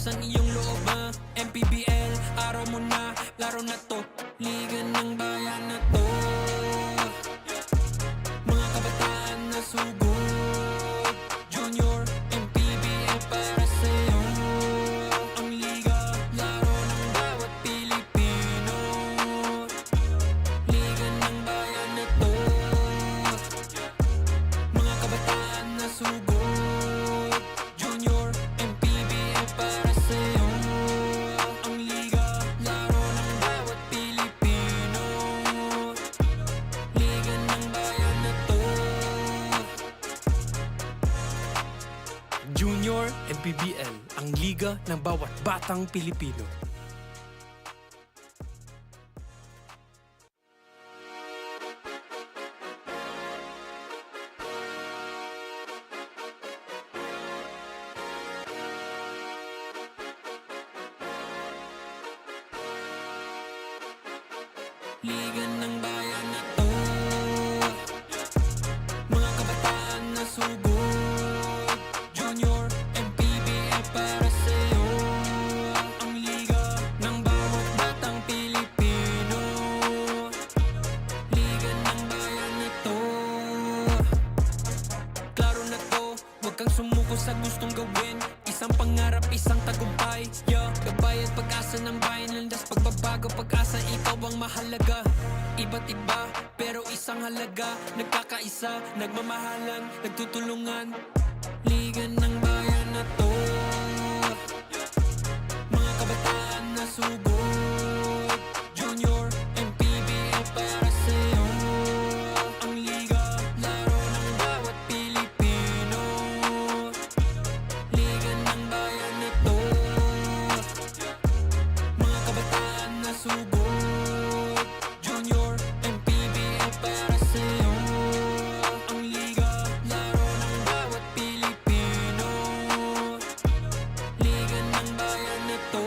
ang iyong loob, MPBL, araw mo na, laro na to. Liga ng bayan na to. Mga kabataan na sugod, Junior, MPBL para sa'yo. Ang liga, laro ng bawat Pilipino. Liga ng bayan na to. Mga kabataan na sugod, Junior, MPBL para sa'yo. Ang liga, laro ng bawat Pilipino. Liga ng bayan na to. Junior MPBL, ang liga ng bawat batang Pilipino. Liga ng bayan na to. Mga kabataan na sugod, Junior, MPBL para sa'yo. Ang liga ng bawat batang Pilipino. Liga ng bayan na to. Klaro na to, huwag kang sumuko sa gustong gawin. Isang pangarap, isang tagumpay, gabay at pag-asa ng bayan. Landas pagbabago, pag-asa, ikaw ang mahalaga. Iba't iba, pero isang halaga. Nagkakaisa, nagmamahalan, nagtutulungan. Liga ng bayan na to. Mga kabataan na sugod, Junior, MPBL para sa'yo. Ang liga, laro ng bawat Pilipino. Liga ng bayan na to. Mga kabataan na sugod, Junior, MPBL para sa'yo. Ang liga, laro ng bawat Pilipino. Liga ng bayan na to.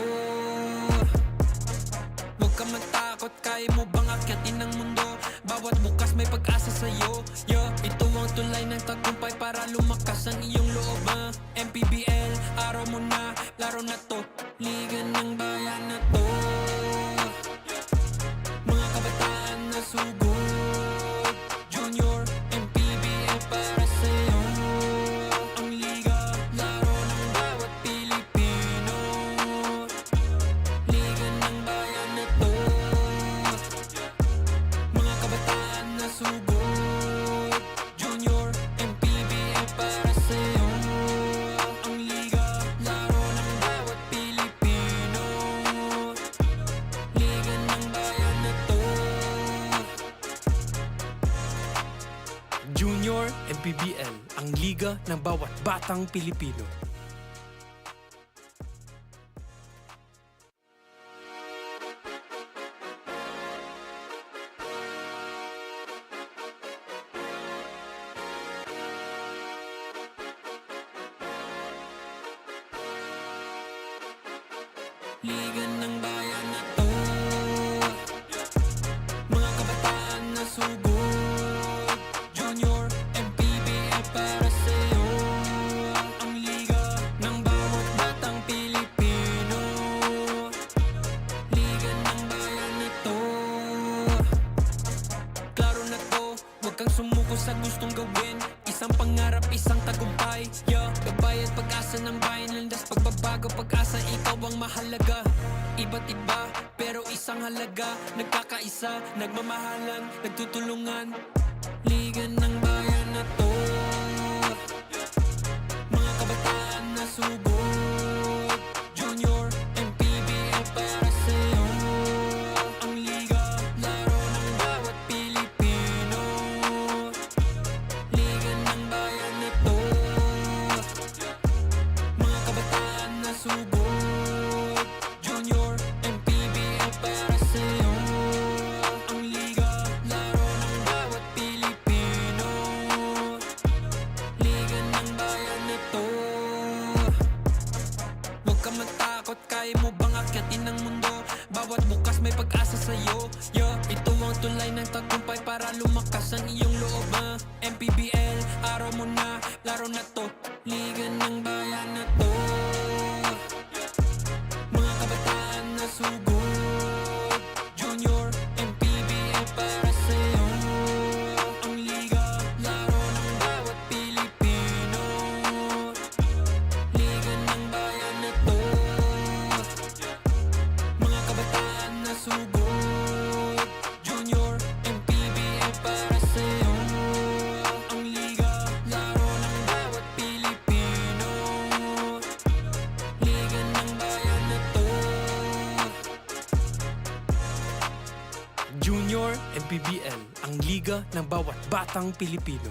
Huwag ka matakot, kaya mo bang akyatin ang mundo? Bawat bukas may pag-asa sa'yo, ito ang tulay ng tagumpay para lumakas ang iyong loob, MPBL, araw mo na, laro na to. Liga ng bayan na to. Mga kabataan na sugod, Junior, MPBL para sa'yo. Ang liga, laro ng bawat Pilipino. Liga ng bayan na to. Mga kabataan na sugod, Junior, MPBL para sa'yo. Ang liga, laro ng bawat Pilipino. Liga ng bayan na to. Junior MPBL, ang liga ng bawat batang Pilipino. Liga ng bayan na to. Mga kabataan na sugod, Junior, MPBL para sa'yo. Ang liga ng bawat batang Pilipino. Liga ng bayan na to. Klaro na to, huwag kang sumuko sa gustong gawin. Isang pangarap, isang tagumpay, gabay at pag-asa ng bayan. Landas pagbabago, pag-asa, ikaw ang mahalaga. Iba't iba, pero isang halaga. Nagkakaisa, nagmamahalan, nagtutulungan. Liga ng bayan na to. Mga kabataan na sugod, Junior, MPBL para sa'yo. Ang liga, laro ng bawat Pilipino. Liga ng bayan na to. Mga kabataan na sugod, Junior, MPBL para sa'yo. Ang liga, laro ng bawat Pilipino. Liga ng bayan na to. Huwag ka matakot, kaya mo bang akyatin ang mundo? Bawat bukas may pag-asa sa'yo, ito ang tulay ng tagumpay para lumakas ang iyong loob, MPBL, araw mo na, laro na to. Liga ng bayan na to. MPBL, ang liga ng bawat batang Pilipino.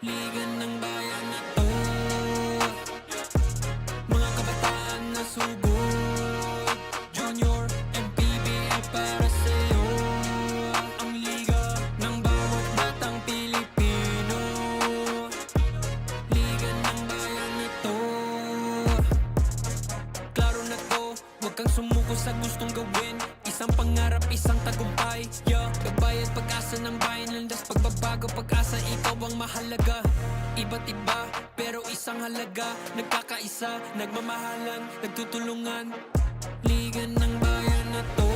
Liga ng bayan na to, mga kabataan na sugod, Junior, MPBL para sa'yo. Ang liga ng bawat batang Pilipino. Liga ng bayan na to. Klaro na to, huwag kang sumuko sa gustong gawin. Isang pangarap, isang tagumpay, yeah. Gabay at pag-asa ng bayan, landas pagbabago, pag-asa, ikaw ang mahalaga. Iba't iba, pero isang halaga. Nagkakaisa, nagmamahalan, nagtutulungan. Liga ng bayan na to,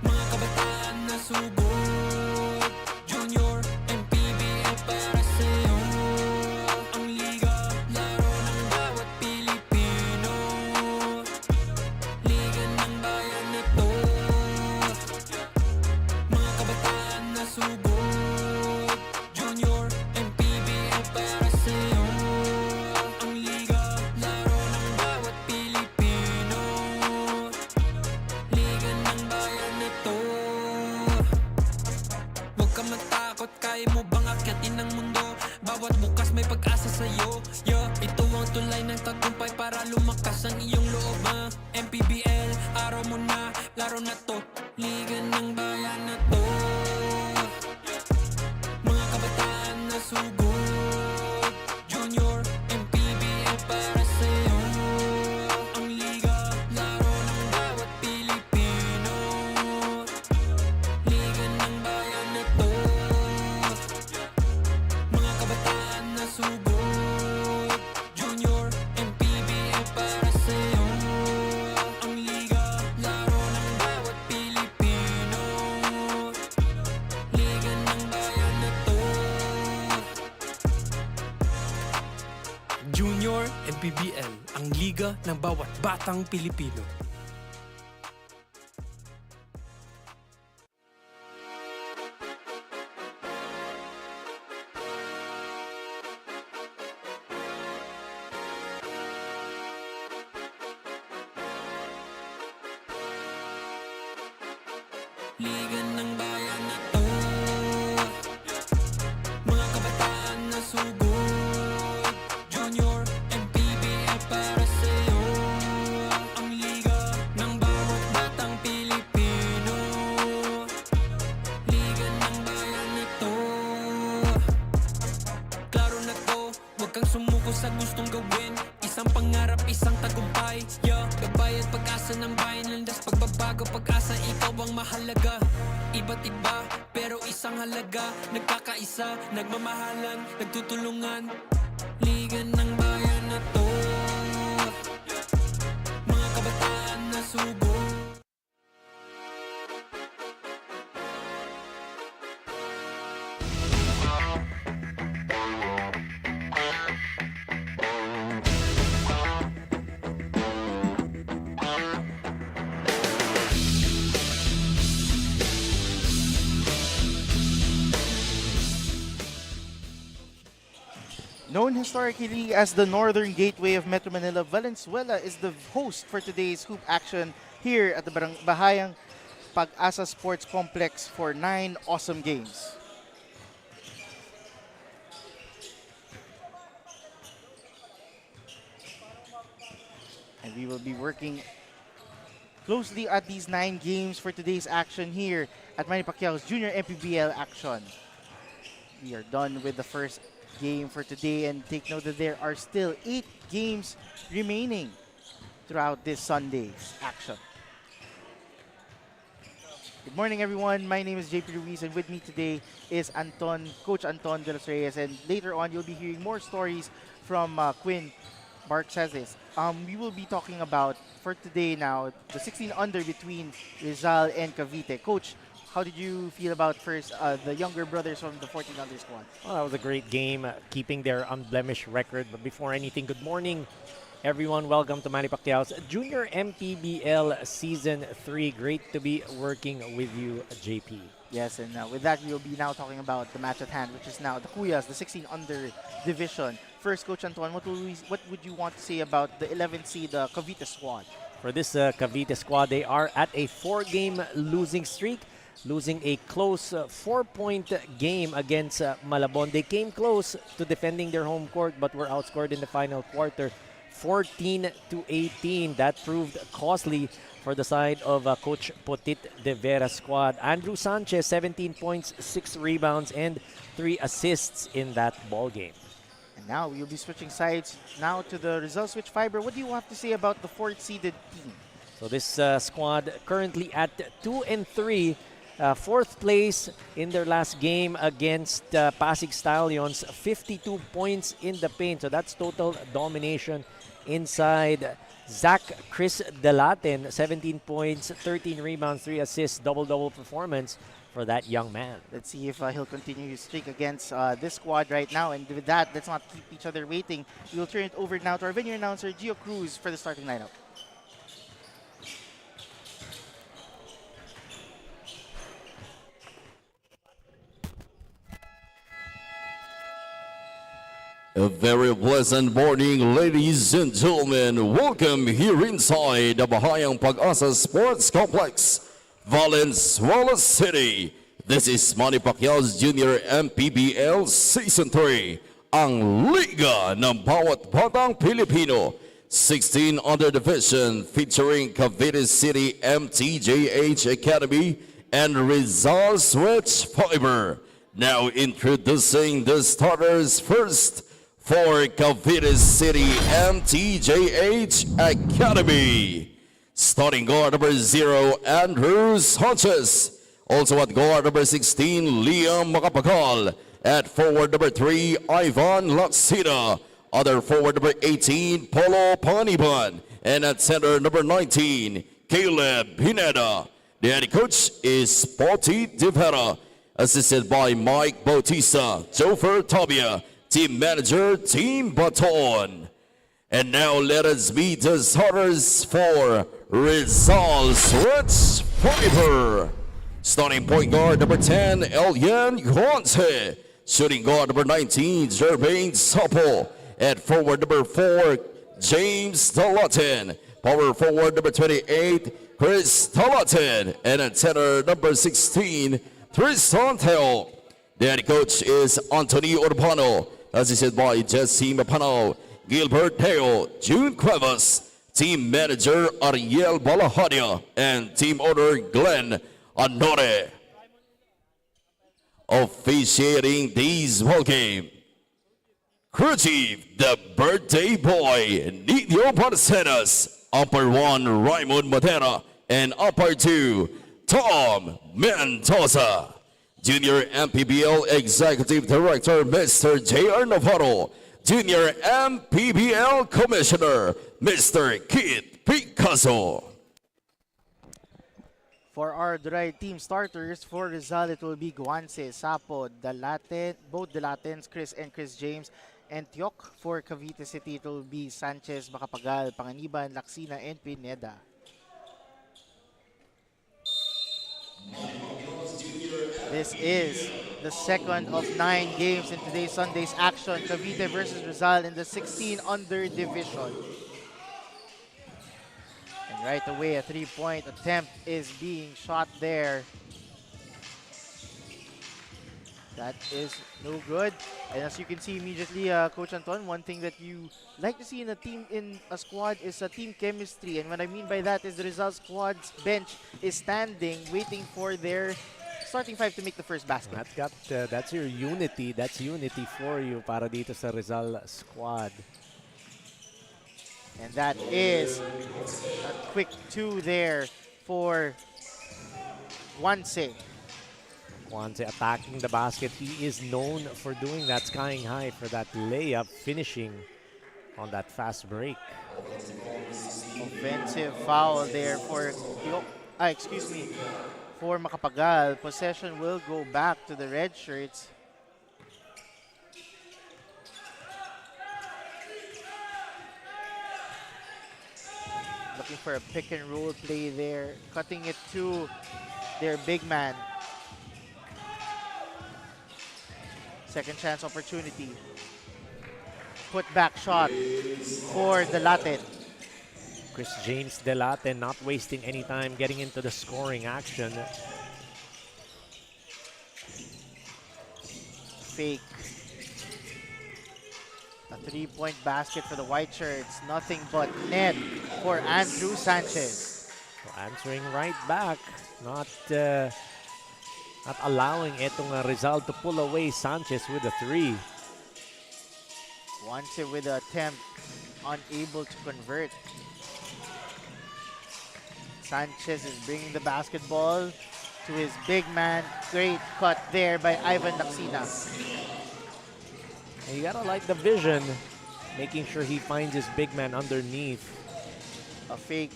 mga kabataan na sugod, Junior, MPBL para sa'yo. Ang liga, laro ng bawat Pilipino. Liga ng bayan na to, mga kabataan na sugod, Junior, MPBL para sa'yo. Ang liga, laro ng bawat Pilipino. Liga ng bayan na to. Huwag ka matakot, kaya mo bang akyatin ang mundo? Bawat bukas may pag-asa sa'yo, yeah. Ito ang tulay ng tagumpay para lumakas ang iyong loob, MPBL, araw mo na, laro na to. Liga ng bayan na to, mga kabataan na sugod, Junior, MPBL para sa'yo. Ang liga, laro ng bawat Pilipino. Liga ng bayan na to, mga kabataan na sugod, Junior, MPBL para sa'yo. Ang liga, laro ng bawat Pilipino. Liga ng bayan na to, Junior, MPBL, ang liga ng bawat batang Pilipino. Liga ng bayan na to, mga kabataan na sugod, Junior, MPBL para sa'yo. Ang liga ng bawat batang Pilipino. Liga ng bayan na to. Klaro na to, huwag kang sumuko sa gustong gawin. Isang pangarap, isang tagumpay, yeah. Gabay at pag-asa ng bayan, landas pagbabago, pag-asa, ikaw ang mahalaga. Iba't iba, pero isang halaga. Nagkakaisa, nagmamahalan, nagtutulungan. Liga ng bayan na to, mga kabataan na sugod. Known historically as the northern gateway of Metro Manila, Valenzuela is the host for today's hoop action here at the Bahayang PAG-ASA Sports Complex for 9 awesome games. And we will be working closely at these 9 games for today's action here at Manny Pacquiao's Junior MPBL action. We are done with the first game for today, and take note that there are still 8 games remaining throughout this Sunday's action. Good morning, everyone. My name is JP Ruiz, and with me today is Coach Anton de los Reyes, and later on you'll be hearing more stories from Quinn Barczezes. We will be talking about, for today now, the 16 under between RIZAL and Cavite. Coach, how did you feel about first the younger brothers from the 14 under squad? Well, that was a great game, keeping their unblemished record. But before anything, good morning Everyone, welcome to Manny Pacquiao's Junior MPBL Season 3. Great to be working with you, JP. Yes, and with that, we'll be now talking about the match at hand, which is now the Kuyas, the 16 under division. First, Coach Anton, what would you want to say about the 11th seed, the Cavite squad? For this Cavite squad, they are at a 4-game losing streak, losing a close 4-point game against Malabon. They came close to defending their home court but were outscored in the final quarter 14-18. That proved costly for the side of Coach Potit de Vera squad. Andrew Sanchez, 17 points, 6 rebounds, and 3 assists in that ball game. And now we'll be switching sides now to the RIZAL Switch Fiber. What do you have to say about the 4th seeded team? So this squad currently at 2-3, 4th place in their last game against Pasig Stallions, 52 points in the paint. So that's total domination inside. Zach Chris Delaten, 17 points, 13 rebounds, 3 assists, double-double performance for that young man. Let's see if he'll continue his streak against this squad right now. And with that, let's not keep each other waiting. We'll turn it over now to our venue announcer, Gio Cruz, for the starting lineup. A very pleasant morning, ladies and gentlemen. Welcome here inside the Bahayang PAG-ASA Sports Complex, Valenzuela City. This is Manny Pacquiao's Junior MPBL Season 3, ang Liga ng Bawat Batang Pilipino. 16 under division featuring Cavite City MTJH Academy and RIZAL Switch Fiber. Now introducing the starters first. For Cavite City MTJH Academy. Starting guard number 0, Andrew Sanchez. Also at guard number 16, Liam Macapagal. At forward number 3, Ivan Laksida. Other forward number 18, Polo Paniban. And at center number 19, Caleb Pineda. The head coach is Poti Divera. Assisted by Mike Bautista, Jofer Tabia. Team manager, Team Baton. And now let us meet the starters for RIZAL Switch Fiber. Starting point guard number 10, Elian Juanse. Shooting guard number 19, Jermaine Sapo. At forward number 4, James Dalatin. Power forward number 28, Chris Dalatin. And at center number 16, Tristan Teo. The head coach is Anthony Urbano. Assisted by Jesse Mapano, Gilbert Teo, June Cuevas, team manager Ariel Balahadia, and team owner Glenn Anore. Officiating this ball game, crew chief, the birthday boy, Nidio Parcenas, upper 1, Raymond Matera, and upper 2, Tom Mendoza. Junior MPBL Executive Director, Mr. J.R. Navarro. Junior MPBL Commissioner, Mr. Kit Picasso. For our dry team starters, for RIZAL, it will be Guanse, Sapo, Dalaten, both Dalatens, Chris and Chris James, and Tiok. For Cavite City, it will be Sanchez, Macapagal, Panganiban, Laksina, and Pineda. This is the second of 9 games in today's Sunday's action. Cavite versus RIZAL in the 16 under division. And right away, a 3-point attempt is being shot there. That is no good. And as you can see immediately, Coach Anton, one thing that you like to see in a team, in a squad, is a team chemistry. And what I mean by that is the RIZAL squad's bench is standing, waiting for their starting 5 to make the first basket. That's your unity. That's unity for you para dito sa RIZAL squad. And that is a quick 2 there for Guanse. Guanse attacking the basket. He is known for doing that, skying high for that layup, finishing on that fast break. Offensive foul there for for Macapagal. Possession will go back to the red shirts. Looking for a pick and roll play there. Cutting it to their big man. Second chance opportunity. Put back shot for the Latin. Chris James Delate not wasting any time getting into the scoring action. Fake. A 3-point basket for the white shirts. Nothing but net for Andrew Sanchez. So answering right back, not allowing itong Rizal to pull away Sanchez with a 3. Once with the attempt, unable to convert. Sanchez is bringing the basketball to his big man. Great cut there by Ivan Laksina. And you gotta like the vision, making sure he finds his big man underneath. A fake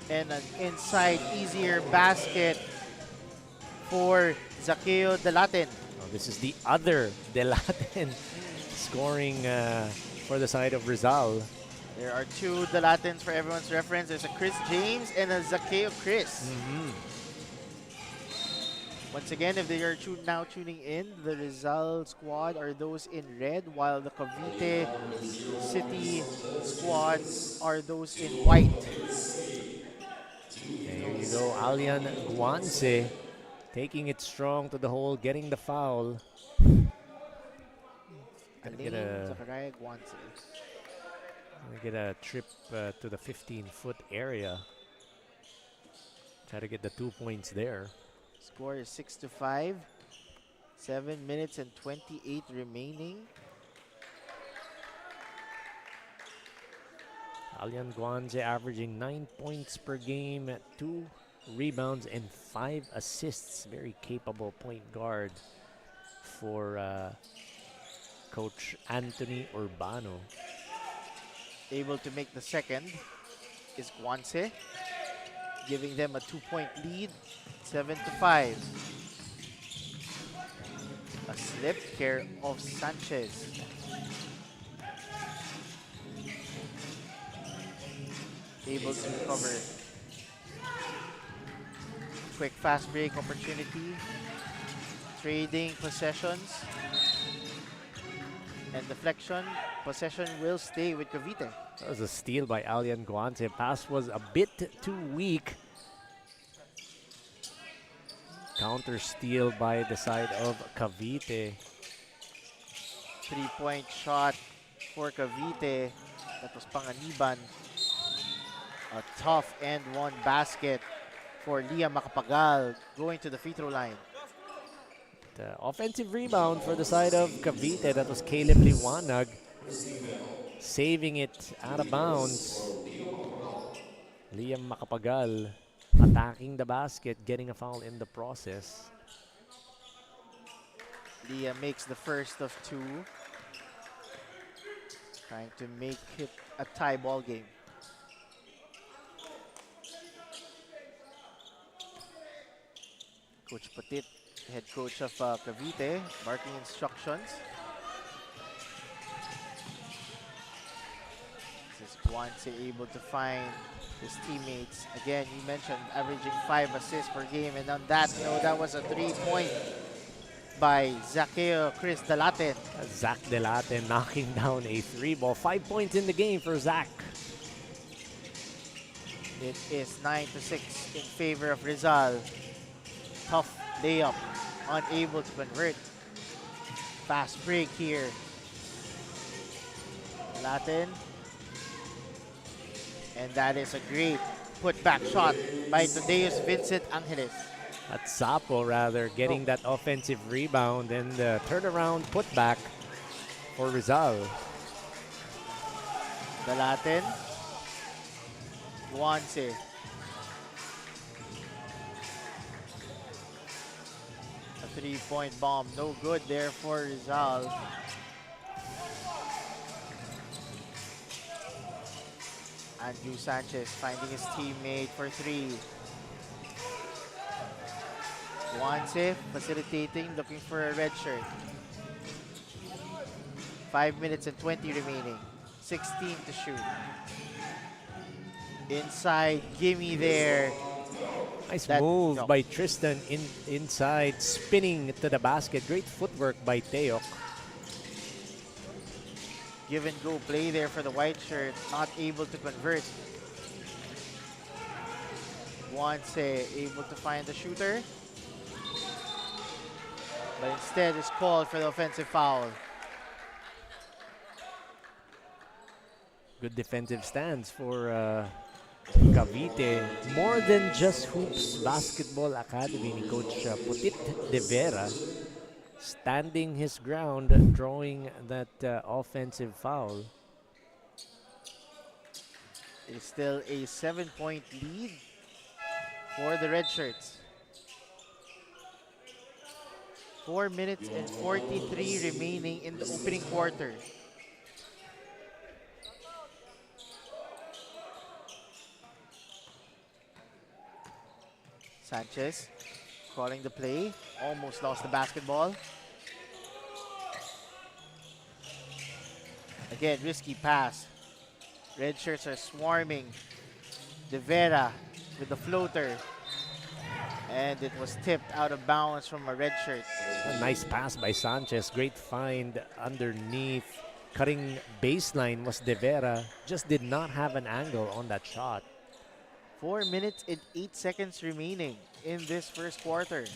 and an inside easier basket for Zakeo Delatin. Oh, this is the other Delatin scoring for the side of Rizal. There are two Delatins for everyone's reference. There's a Chris James and a Zakeo Chris. Once again, if they are now tuning in, the Rizal squad are those in red, while the Cavite City squad are those in white. There you go, Alian Guanse taking it strong to the hole, getting the foul. Gonna get a trip to the 15-foot area. Try to get the 2 points there. Score is 6-5. 7 minutes and 28 remaining. Alian Guanze averaging 9 points per game, 2 rebounds and 5 assists. Very capable point guard for Coach Anthony Urbano. Able to make the second is Guanze, giving them a 2-point lead, 7-5. A slip care of Sanchez. Able to recover. Quick fast break opportunity. Trading possessions. And deflection. Possession will stay with Cavite. That was a steal by Alian Guanze. Pass was a bit too weak. Counter steal by the side of Cavite. 3-point shot for Cavite. That was Panganiban. A tough and one basket for Liam Macapagal going to the free throw line. The offensive rebound for the side of Cavite. That was Caleb Liwanag saving it out of bounds. Liam Macapagal attacking the basket, getting a foul in the process. Liam makes the first of 2. Trying to make it a tie ball game. Coach Petit, head coach of Cavite, marking instructions. This is Guanze able to find his teammates. Again, you mentioned averaging 5 assists per game, and on that note, that was a 3-point by Zakeo Chris Delatin. Zach Delate knocking down a 3-ball. 5 points in the game for Zach. It is 9-6 in favor of Rizal. Tough layup, unable to convert. Fast break here. Latin. And that is a great put-back shot by Tadeus Vincent Angeles. That's Sapo rather getting that offensive rebound and the turnaround putback for Rizal. The Latin. Guanze. A 3-point bomb, no good there for Rizal. Andrew Sanchez finding his teammate for 3. Guanze facilitating, looking for a red shirt. 5 minutes and 20 remaining. 16 to shoot. Inside, gimme there. Nice That- move no. by Tristan inside, spinning to the basket. Great footwork by Teok. Give and go play there for the white shirt. Not able to convert. Guanse able to find the shooter. But instead is called for the offensive foul. Good defensive stance for Cavite. More than just hoops basketball academy ni Coach Putit de Vera. Standing his ground, drawing that offensive foul. It is still a 7-point lead for the red shirts. 4 minutes and 43 remaining in the opening quarter. Sanchez calling the play. Almost lost the basketball. Again, risky pass. Red shirts are swarming. De Vera with the floater. And it was tipped out of bounds from a red shirt. A nice pass by Sanchez. Great find underneath. Cutting baseline was De Vera. Just did not have an angle on that shot. 4 minutes and 8 seconds remaining in this first quarter.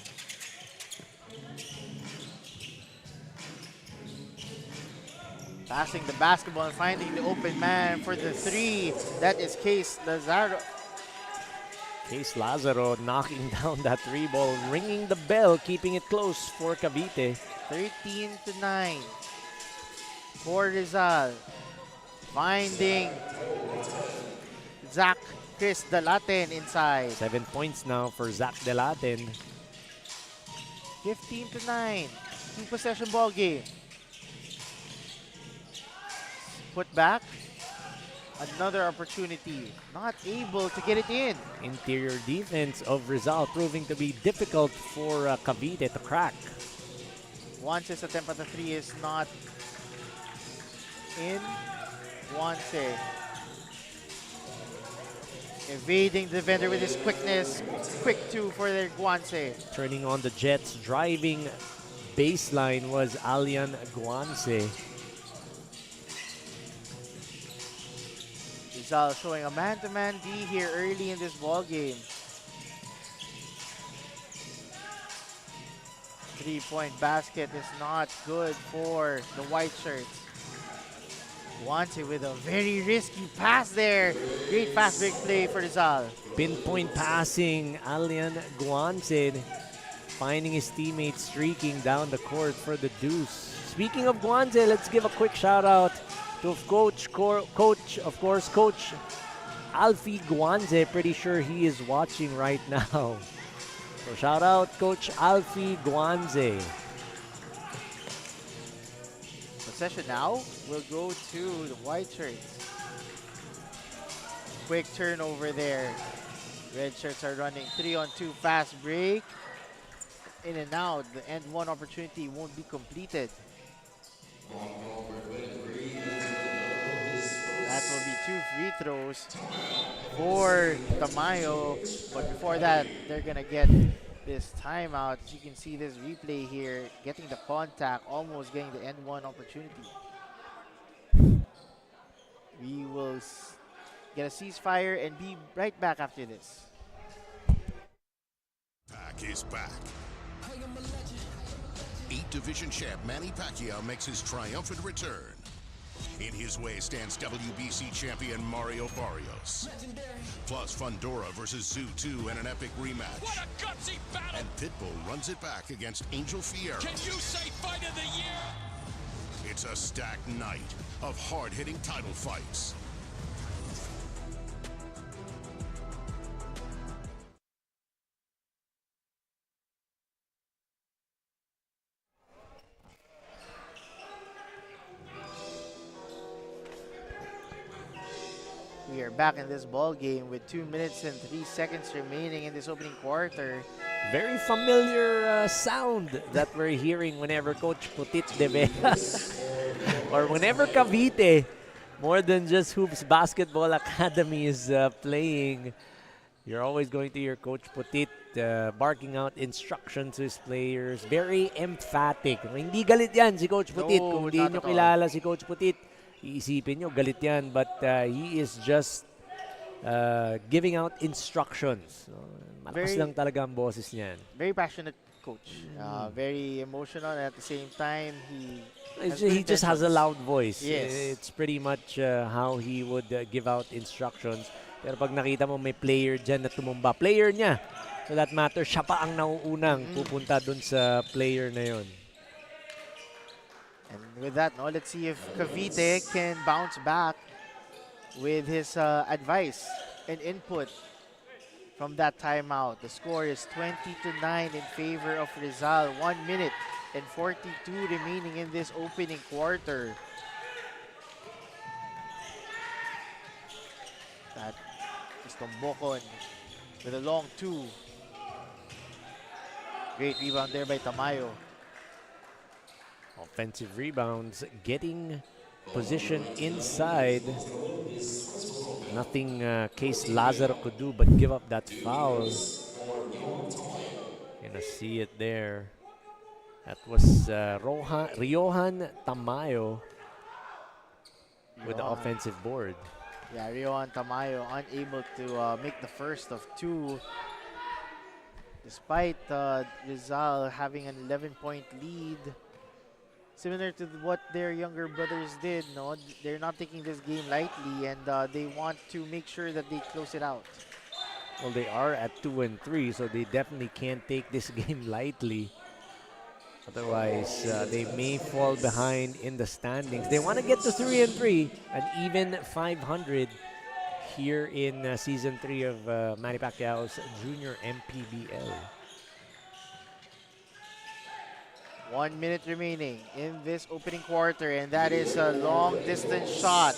Passing the basketball and finding the open man for the three. That is Case Lazaro. Case Lazaro knocking down that three ball, ringing the bell, keeping it close for Cavite. 13-9 for Rizal. Finding Zach Chris Dalaten inside. 7 points now for Zach Delaten. 15-9. Two-possession ball game. Put back. Another opportunity. Not able to get it in. Interior defense of Rizal proving to be difficult for Cavite to crack. Guance's attempt at the three is not in. Guance evading the defender with his quickness. Quick two for their Guance. Turning on the Jets, driving baseline was Alian Guance. Rizal showing a man-to-man D here early in this ball game. 3-point basket is not good for the white shirts. Guance with a very risky pass there. Great fast break play for Rizal. Pinpoint passing, Alian Guance finding his teammates streaking down the court for the deuce. Speaking of Guance, let's give a quick shout out to Coach Alfie Guance. Pretty sure he is watching right now. So shout out Coach Alfie Guance. Possession now will go to the white shirts. Quick turnover there. Red shirts are running 3-on-2 fast break. In and out. The end one opportunity won't be completed. That will be 2 free throws for Tamayo. But before that, they're going to get this timeout. As you can see this replay here, getting the contact, almost getting the end one opportunity. We will get a ceasefire and be right back after this. PAC is back. 8-division champ Manny Pacquiao makes his triumphant return. In his way stands WBC champion Mario Barrios. Plus Fundora versus Zoo 2 in an epic rematch. What a gutsy battle! And Pitbull runs it back against Angel Fierro. Can you say fight of the year? It's a stacked night of hard-hitting title fights. We are back in this ball game with 2 minutes and 3 seconds remaining in this opening quarter. Very familiar sound that we're hearing whenever Coach Putit de Vera or whenever Cavite more than just Hoops Basketball Academy is playing. You're always going to hear Coach Putit barking out instructions to his players. Very emphatic. Hindi galit yan si Coach Putit. No, Kung hindi not nyo at all. kilala si Coach Putit, iisipin nyo, galit yan. But he is just giving out instructions. So, malakas Very- lang talaga ang boses niyan. Very passionate coach. Very emotional, and at the same time, he He just has a loud voice. Yes. It's pretty much how he would give out instructions. Pero pag nakita mo may player dyan na tumumba, player niya, so that matter, siya pa ang nauunang pupunta dun sa player na yon. And with that, no, let's see if Cavite can bounce back with his advice and input from that timeout. The score is 20-9 in favor of Rizal. 1 minute and 42 remaining in this opening quarter. That is Tombokon with a long two. Great rebound there by Tamayo. Offensive rebounds, getting position inside. Nothing Case Lazaro could do but give up that foul. Gonna see it there. That was Riohan Tamayo with the offensive board. Yeah, Riohan Tamayo unable to make the first of two. Despite Rizal having an 11-point lead. Similar to what their younger brothers did, no? They're not taking this game lightly, and they want to make sure that they close it out. Well, they are at 2-3, so they definitely can't take this game lightly. Otherwise, they may fall behind in the standings. They want to get to 3-3, an even 500 here in Season 3 of Manny Pacquiao's Junior MPBL. 1 minute remaining in this opening quarter, and that is a long-distance shot.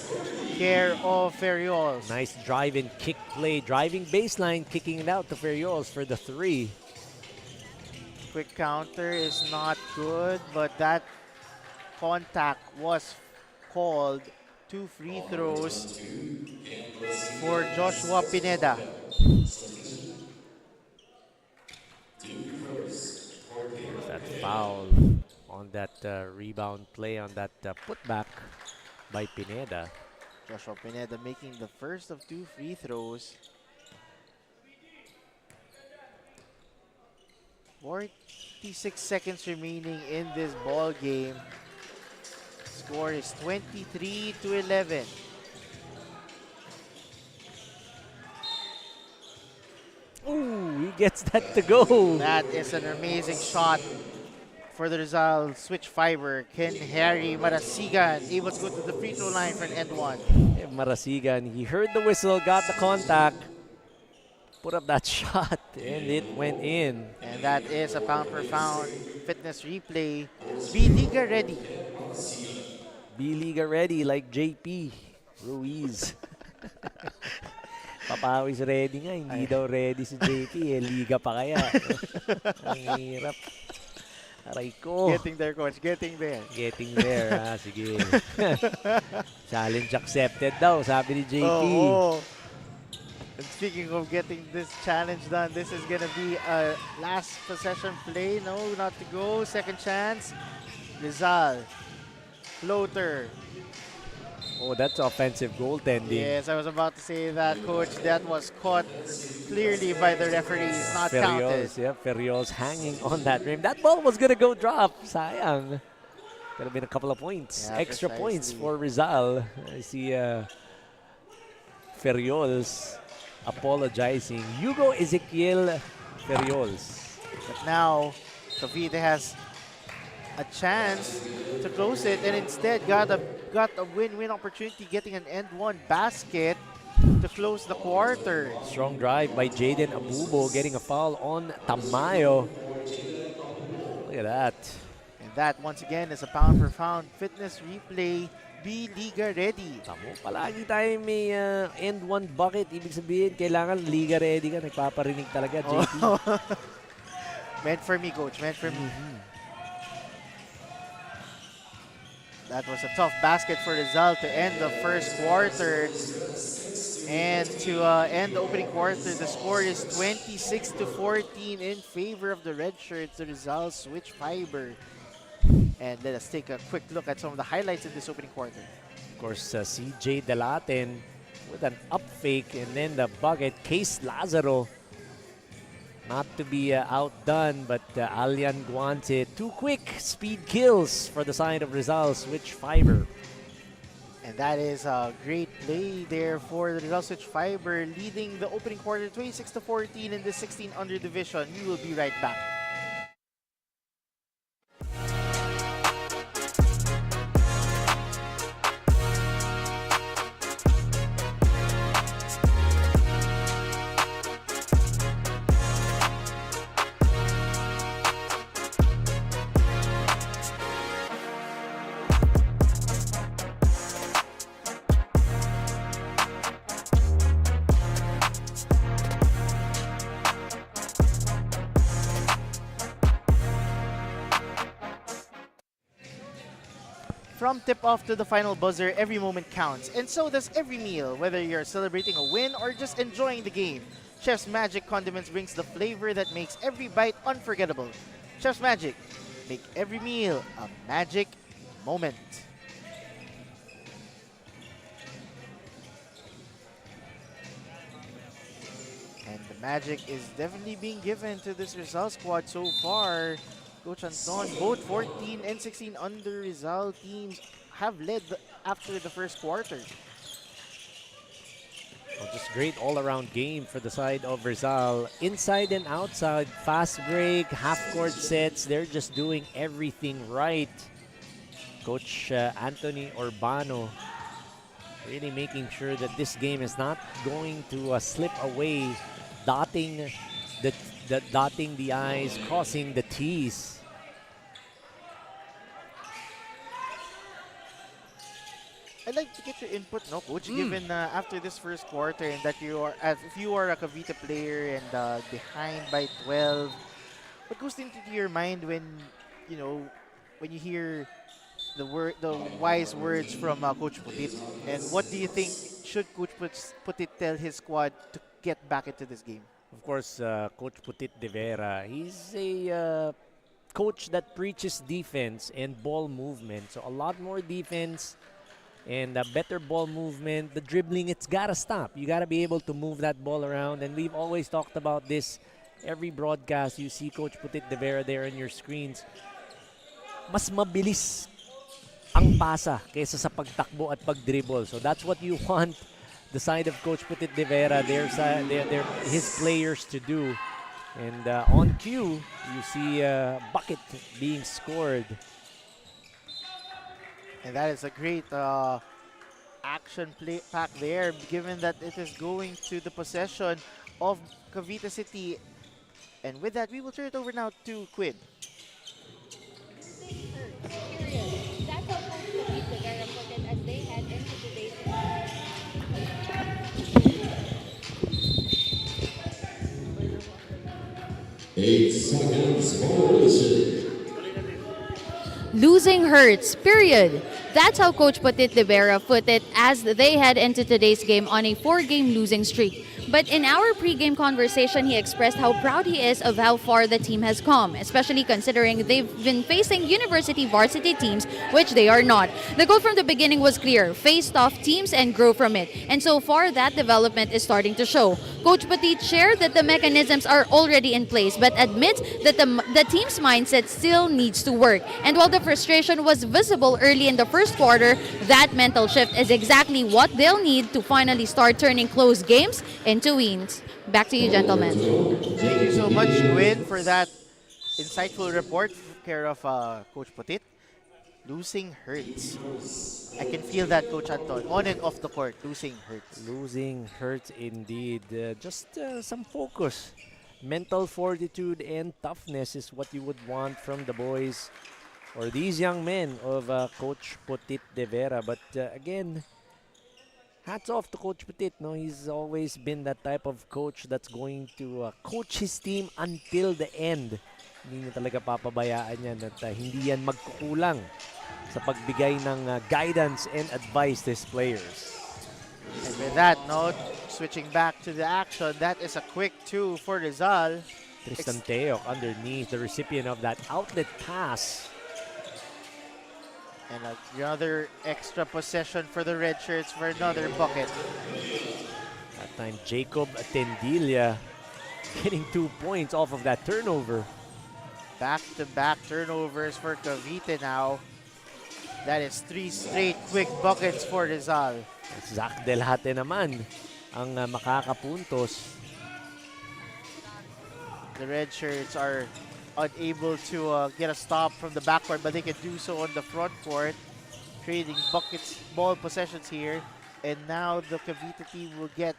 Care of Ferriols. Nice drive and kick play, driving baseline, kicking it out to Ferriols for the three. Quick counter is not good, but that contact was called. 2 free throws for Joshua Pineda. There's that foul on that rebound play, on that putback by Pineda. Joshua Pineda making the first of 2 free throws. 46 seconds remaining in this ball game. Score is 23-11. Ooh, he gets that to go. That is an amazing shot for the Rizal switch fiber. Ken Harry Marasigan able to go to the free throw line for an end one. Marasigan, he heard the whistle, got the contact, put up that shot, and it went in. And that is a pound per pound fitness replay. B-Liga ready. B-Liga ready like JP Ruiz. Papawis ready nga, hindi daw ready si JP. Liga pa kaya. Ang hirap. Aray ko. Getting there, coach. Getting there. Getting there, sige. Challenge accepted daw, sabi ni JP. Oh. And speaking of getting this challenge done, this is gonna be a last possession play. No, not to go. Second chance. Rizal. Floater. Oh, that's offensive goaltending. Yes, I was about to say that, coach. That was caught clearly by the referees. Not counted. Ferriols, yeah, Ferriols hanging on that rim. That ball was gonna go drop. Sayang. Could have been a couple of points. Yeah, Extra points precisely. for Rizal. I see Ferriols apologizing. Hugo Ezequiel Ferriols. But now, Cavite has a chance to close it, and instead got a win-win opportunity, getting an end one basket to close the quarter. Strong drive by Jaden Abubo, getting a foul on Tamayo. Look at that. And that, once again, is a pound-per-pound fitness replay. B-Liga ready. Tamo, palagi tayo may end one bucket. Ibig sabihin, kailangan liga ready ka. Nagpaparinig talaga, JP. Meant for me, coach. Meant for me. That was a tough basket for Rizal to end the first quarter. And to end the opening quarter, the score is 26-14 in favor of the red shirts. The Rizal switch fiber. And let us take a quick look at some of the highlights in this opening quarter. Of course, CJ Delaten with an up fake and then the bucket. Case Lazaro, not to be outdone, but Alian Guante, 2 quick speed kills for the side of Rizal switch fiber. And that is a great play there for the Rizal switch fiber, leading the opening quarter 26-14 in the 16 under division. We will be right back. From tip-off to the final buzzer, every moment counts, and so does every meal, whether you're celebrating a win or just enjoying the game. Chef's Magic Condiments brings the flavor that makes every bite unforgettable. Chef's Magic, make every meal a magic moment. And the magic is definitely being given to this Rizal squad so far. Coach Anton, both 14 and 16 under Rizal teams have led after the first quarter. Well, just great all-around game for the side of Rizal. Inside and outside, fast break, half-court sets. They're just doing everything right. Coach Anthony Urbano really making sure that this game is not going to slip away, dotting the I's, crossing the T's. I'd like to get your input, no, Coach, given after this first quarter and that you are, if you are a Cavite player and behind by 12, what goes into your mind when, you know, when you hear the wise words from Coach Putit, and what do you think should Coach Putit tell his squad to get back into this game? Of course, Coach Putit de Vera, he's a coach that preaches defense and ball movement. So a lot more defense and a better ball movement. The dribbling, it's got to stop. You got to be able to move that ball around. And we've always talked about this. Every broadcast, you see Coach Putit de Vera there on your screens. Mas mabilis ang pasa kaysa sa pagtakbo at pagdribble. So that's what you want the side of Coach Putit de Vera, his players to do. And on cue, you see a bucket being scored. And that is a great action play pack there, given that it is going to the possession of Cavite City. And with that, we will turn it over now to Quinn. That's how Coach David Rivera put it as they head into today's match. 8 seconds violation. Losing hurts, period. That's how Coach Putit de Vera put it as they head into today's game on a 4-game losing streak. But in our pre-game conversation, he expressed how proud he is of how far the team has come, especially considering they've been facing university varsity teams, which they are not. The goal from the beginning was clear: face tough teams and grow from it. And so far, that development is starting to show. Coach Putit shared that the mechanisms are already in place, but admits that the team's mindset still needs to work. And while the frustration was visible early in the first quarter, that mental shift is exactly what they'll need to finally start turning close games into wins. Back to you, gentlemen. Thank you so much, Gwen, for that insightful report care of Coach Putit. Losing hurts. I can feel that, Coach Anton. On and off the court, losing hurts. Losing hurts indeed. Just some focus. Mental fortitude and toughness is what you would want from the boys or these young men of Coach Putit de Vera. But again, hats off to Coach Petit. No, he's always been that type of coach that's going to coach his team until the end. Hindi niya talaga papabayaan yan at hindi yan magkukulang sa pagbigay ng guidance and advice to his players. And with that note, switching back to the action, that is a quick 2 for Rizal. Tristan Teok underneath, the recipient of that outlet pass. And another extra possession for the red shirts for another bucket. That time, Jacob Tendilla getting 2 points off of that turnover. Back-to-back turnovers for Cavite now. That is 3 straight quick buckets for Rizal. Zach Delhate naman ang makakapuntos. The red shirts are unable to get a stop from the backcourt, but they can do so on the front court, trading buckets, ball possessions here. And now the Cavite team will get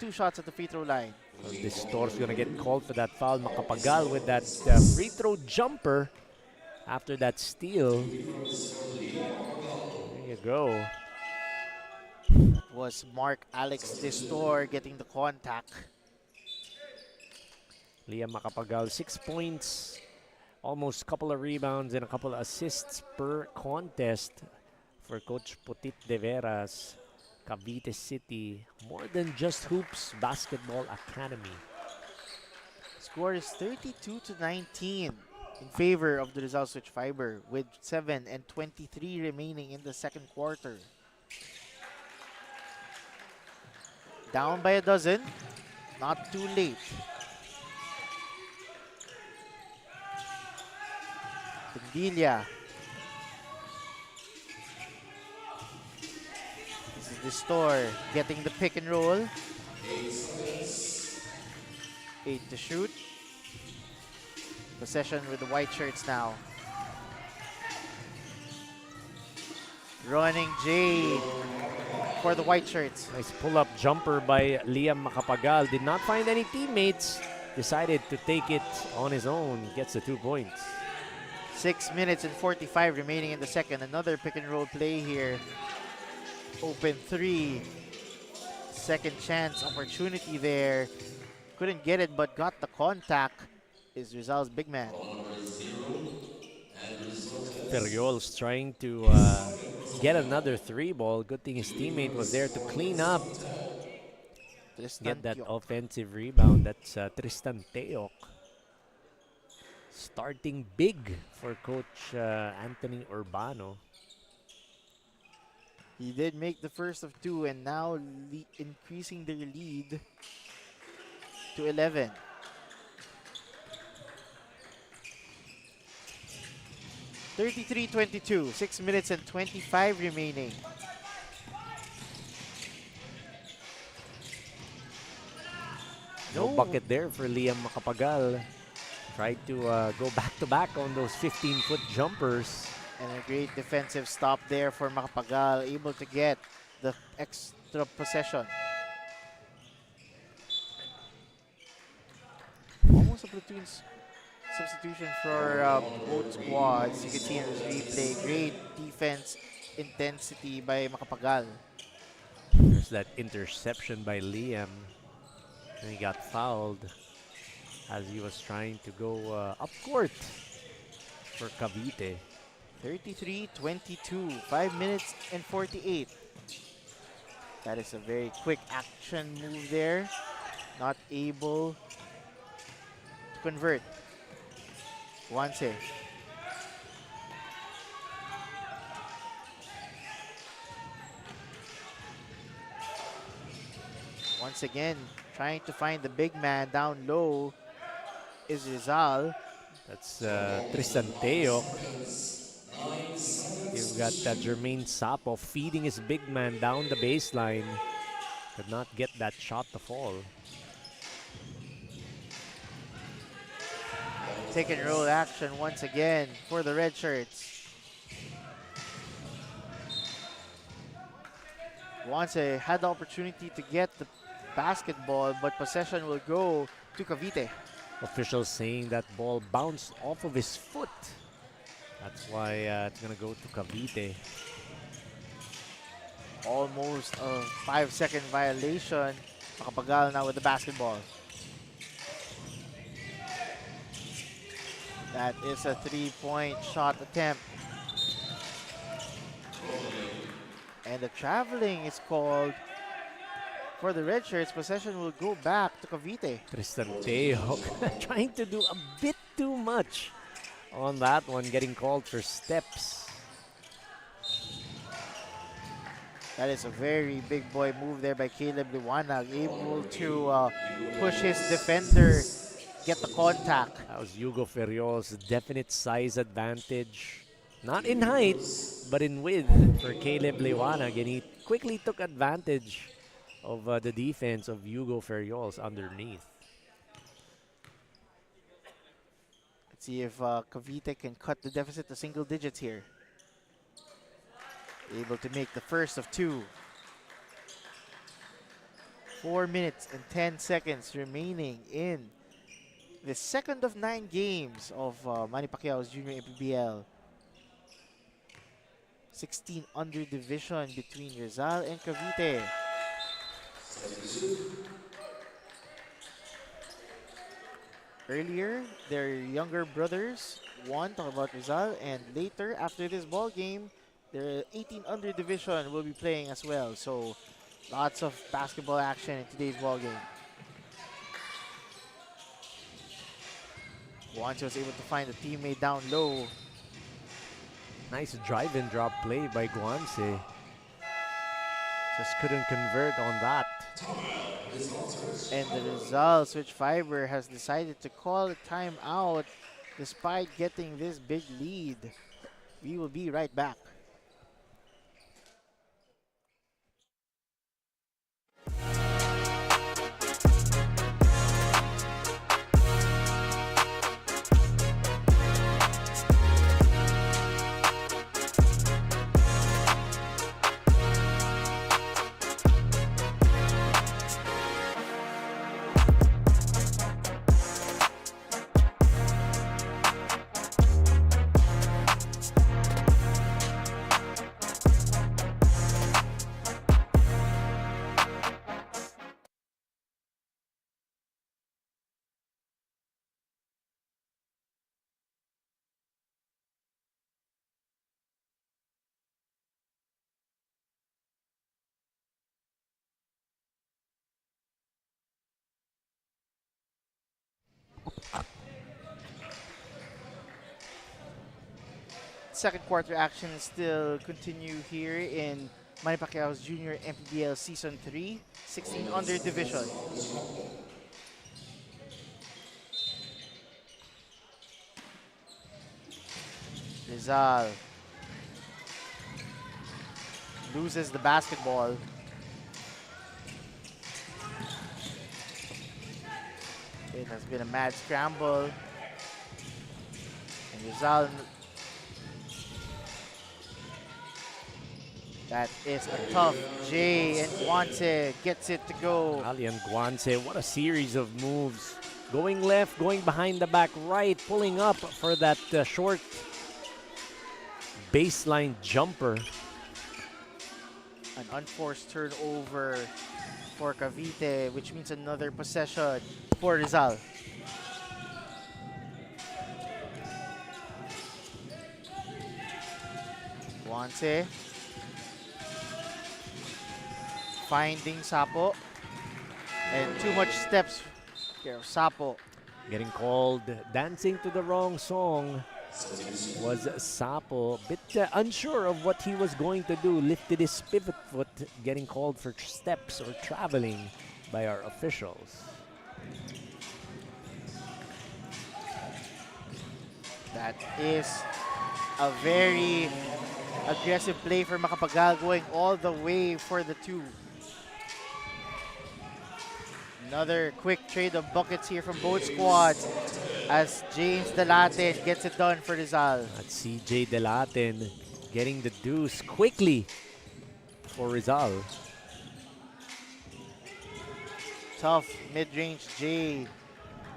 2 shots at the free throw line. So this Tor's gonna get called for that foul. Makapagal with that free throw jumper after that steal. There you go. That was Mark Alex Destor getting the contact. Liam Makapagal, 6 points, almost a couple of rebounds and a couple of assists per contest for Coach Putit de Veras. Cavite City, more than just hoops, basketball academy. Score is 32-19 in favor of the Rizal Switch Fiber with 7:23 remaining in the second quarter. Down by a dozen, not too late. Tendilla. This is the store getting the pick and roll. 8 to shoot. Possession with the white shirts now. Running Jade for the white shirts. Nice pull-up jumper by Liam Makapagal. Did not find any teammates. Decided to take it on his own. Gets the 2 points. 6 minutes and 45 remaining in the second. Another pick and roll play here. Open 3. Second chance opportunity there. Couldn't get it but got the contact. Is Rizal's big man. Ferriol's trying to get another 3 ball. Good thing his teammate was there to clean up. Get that offensive rebound. That's Tristan Teok. Starting big for Coach Anthony Urbano. He did make the first of 2 and now increasing their lead to 11. (33-22), 6 minutes and 25 remaining. No bucket there for Liam Makapagal. Tried to go back-to-back on those 15-foot jumpers. And a great defensive stop there for Makapagal, able to get the extra possession. Almost a platoon substitution for both squads. You can see in this replay, great defense intensity by Makapagal. There's that interception by Liam. And he got fouled as he was trying to go up court for Cavite. 33-22, 5 minutes and 48. That is a very quick action move there. Not able to convert. Once. Once again, trying to find the big man down low is Rizal. That's Tristan Teok. You've got Jermaine Sapo feeding his big man down the baseline. Could not get that shot to fall. Take and roll action once again for the red shirts. Once had the opportunity to get the basketball, but possession will go to Cavite. Officials saying that ball bounced off of his foot. That's why it's going to go to Cavite. Almost a 5-second violation. Makapagal now with the basketball. That is a 3-point shot attempt. And the traveling is called for the red shirts. Possession will go back to Cavite. Cristanteo trying to do a bit too much on that one, getting called for steps. That is a very big boy move there by Caleb Liwanag, able to push his defender, get the contact. That was Hugo Ferriol's definite size advantage. Not in height, but in width for Caleb Liwanag, and he quickly took advantage of the defense of Hugo Ferriol's underneath. Let's see if Cavite can cut the deficit to single digits here. Able to make the first of two. 4 minutes and 10 seconds remaining in the second of 9 games of Manny Pacquiao's Junior MPBL. 16 under division between Rizal and Cavite. Earlier, their younger brothers won, talking about Rizal, and later, after this ball game, their 18 under division will be playing as well. So, lots of basketball action in today's ball game. Guanche was able to find a teammate down low. Nice drive and drop play by Guanche. Just couldn't convert on that. And the Rizal switch fiber has decided to call a timeout despite getting this big lead. We will be right back. Second quarter action still continue here in Manny Pacquiao's Junior MPBL Season 3, 16 under division. Rizal loses the basketball. It has been a mad scramble. And Rizal, that is a tough J, and Guanche gets it to go. Alian Guanche, what a series of moves. Going left, going behind the back right, pulling up for that short baseline jumper. An unforced turnover for Cavite, which means another possession for Rizal. Guanche finding Sapo, and too much steps here of Sapo. Getting called dancing to the wrong song was Sapo. Bit unsure of what he was going to do. Lifted his pivot foot, getting called for steps or traveling by our officials. That is a very aggressive play for Macapagal, going all the way for the two. Another quick trade of buckets here from both squads as James Delaten gets it done for Rizal. That's CJ Delaten getting the deuce quickly for Rizal. Tough mid-range J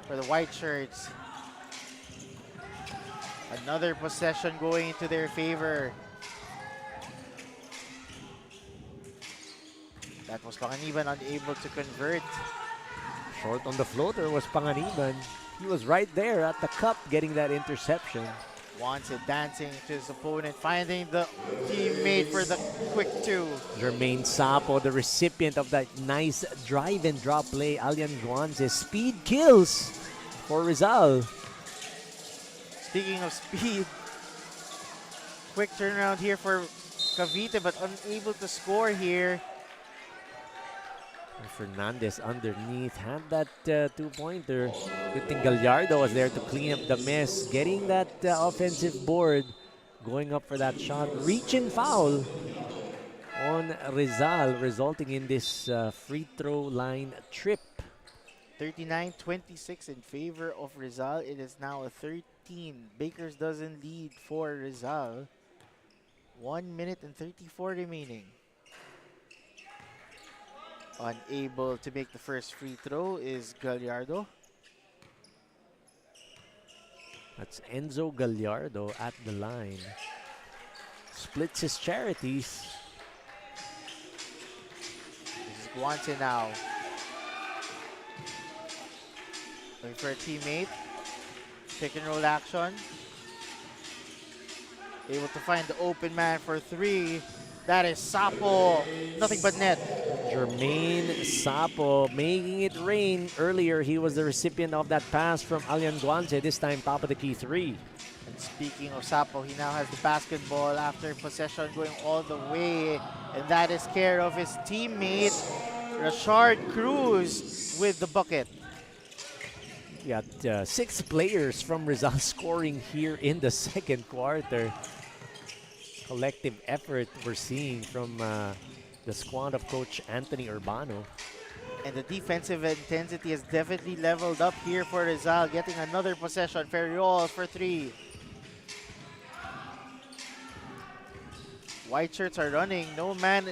for the white shirts. Another possession going into their favor. That was Panganiban unable to convert. Short on the floater was Panganiban. He was right there at the cup getting that interception. Wants it dancing to his opponent, finding the teammate for the quick 2. Jermaine Sapo, the recipient of that nice drive and drop play. Alian Guanze, speed kills for Rizal. Speaking of speed, quick turnaround here for Cavite, but unable to score here. Fernandez underneath had that 2-pointer. Good thing Gallardo was there to clean up the mess, getting that offensive board, going up for that shot. Reach and foul on Rizal, resulting in this free throw line trip. 39-26 in favor of Rizal. It is now a 13 Bakers dozen lead for Rizal. 1 minute and 34 remaining. Unable to make the first free throw is Gallardo. That's Enzo Gallardo at the line. Splits his charities. This is Guante now. Looking for a teammate. Pick and roll action. Able to find the open man for 3. That is Sapo. Nothing but net. Jermaine Sapo making it rain. Earlier, he was the recipient of that pass from Alian Guanze. This time, top of the key 3. And speaking of Sapo, he now has the basketball after possession going all the way. And that is care of his teammate, Rashard Cruz, with the bucket. We got 6 players from Rizal scoring here in the second quarter. Collective effort we're seeing from the squad of Coach Anthony Urbano. And the defensive intensity has definitely leveled up here for Rizal, getting another possession. Ferriol for 3. White shirts are running, no man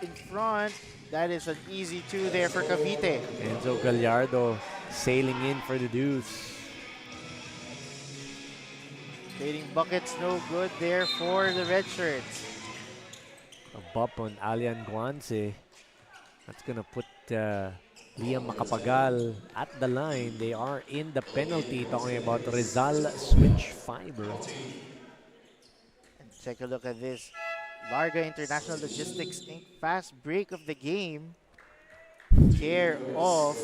in front. That is an easy 2 there for Cavite. Enzo Gallardo sailing in for the deuce. Trading buckets, no good there for the red shirts. A bump on Alian Guanze. That's going to put Liam Macapagal at the line. They are in the penalty, talking about Rizal switch fiber. And take a look at this. Larga International Logistics Inc. fast break of the game. Care of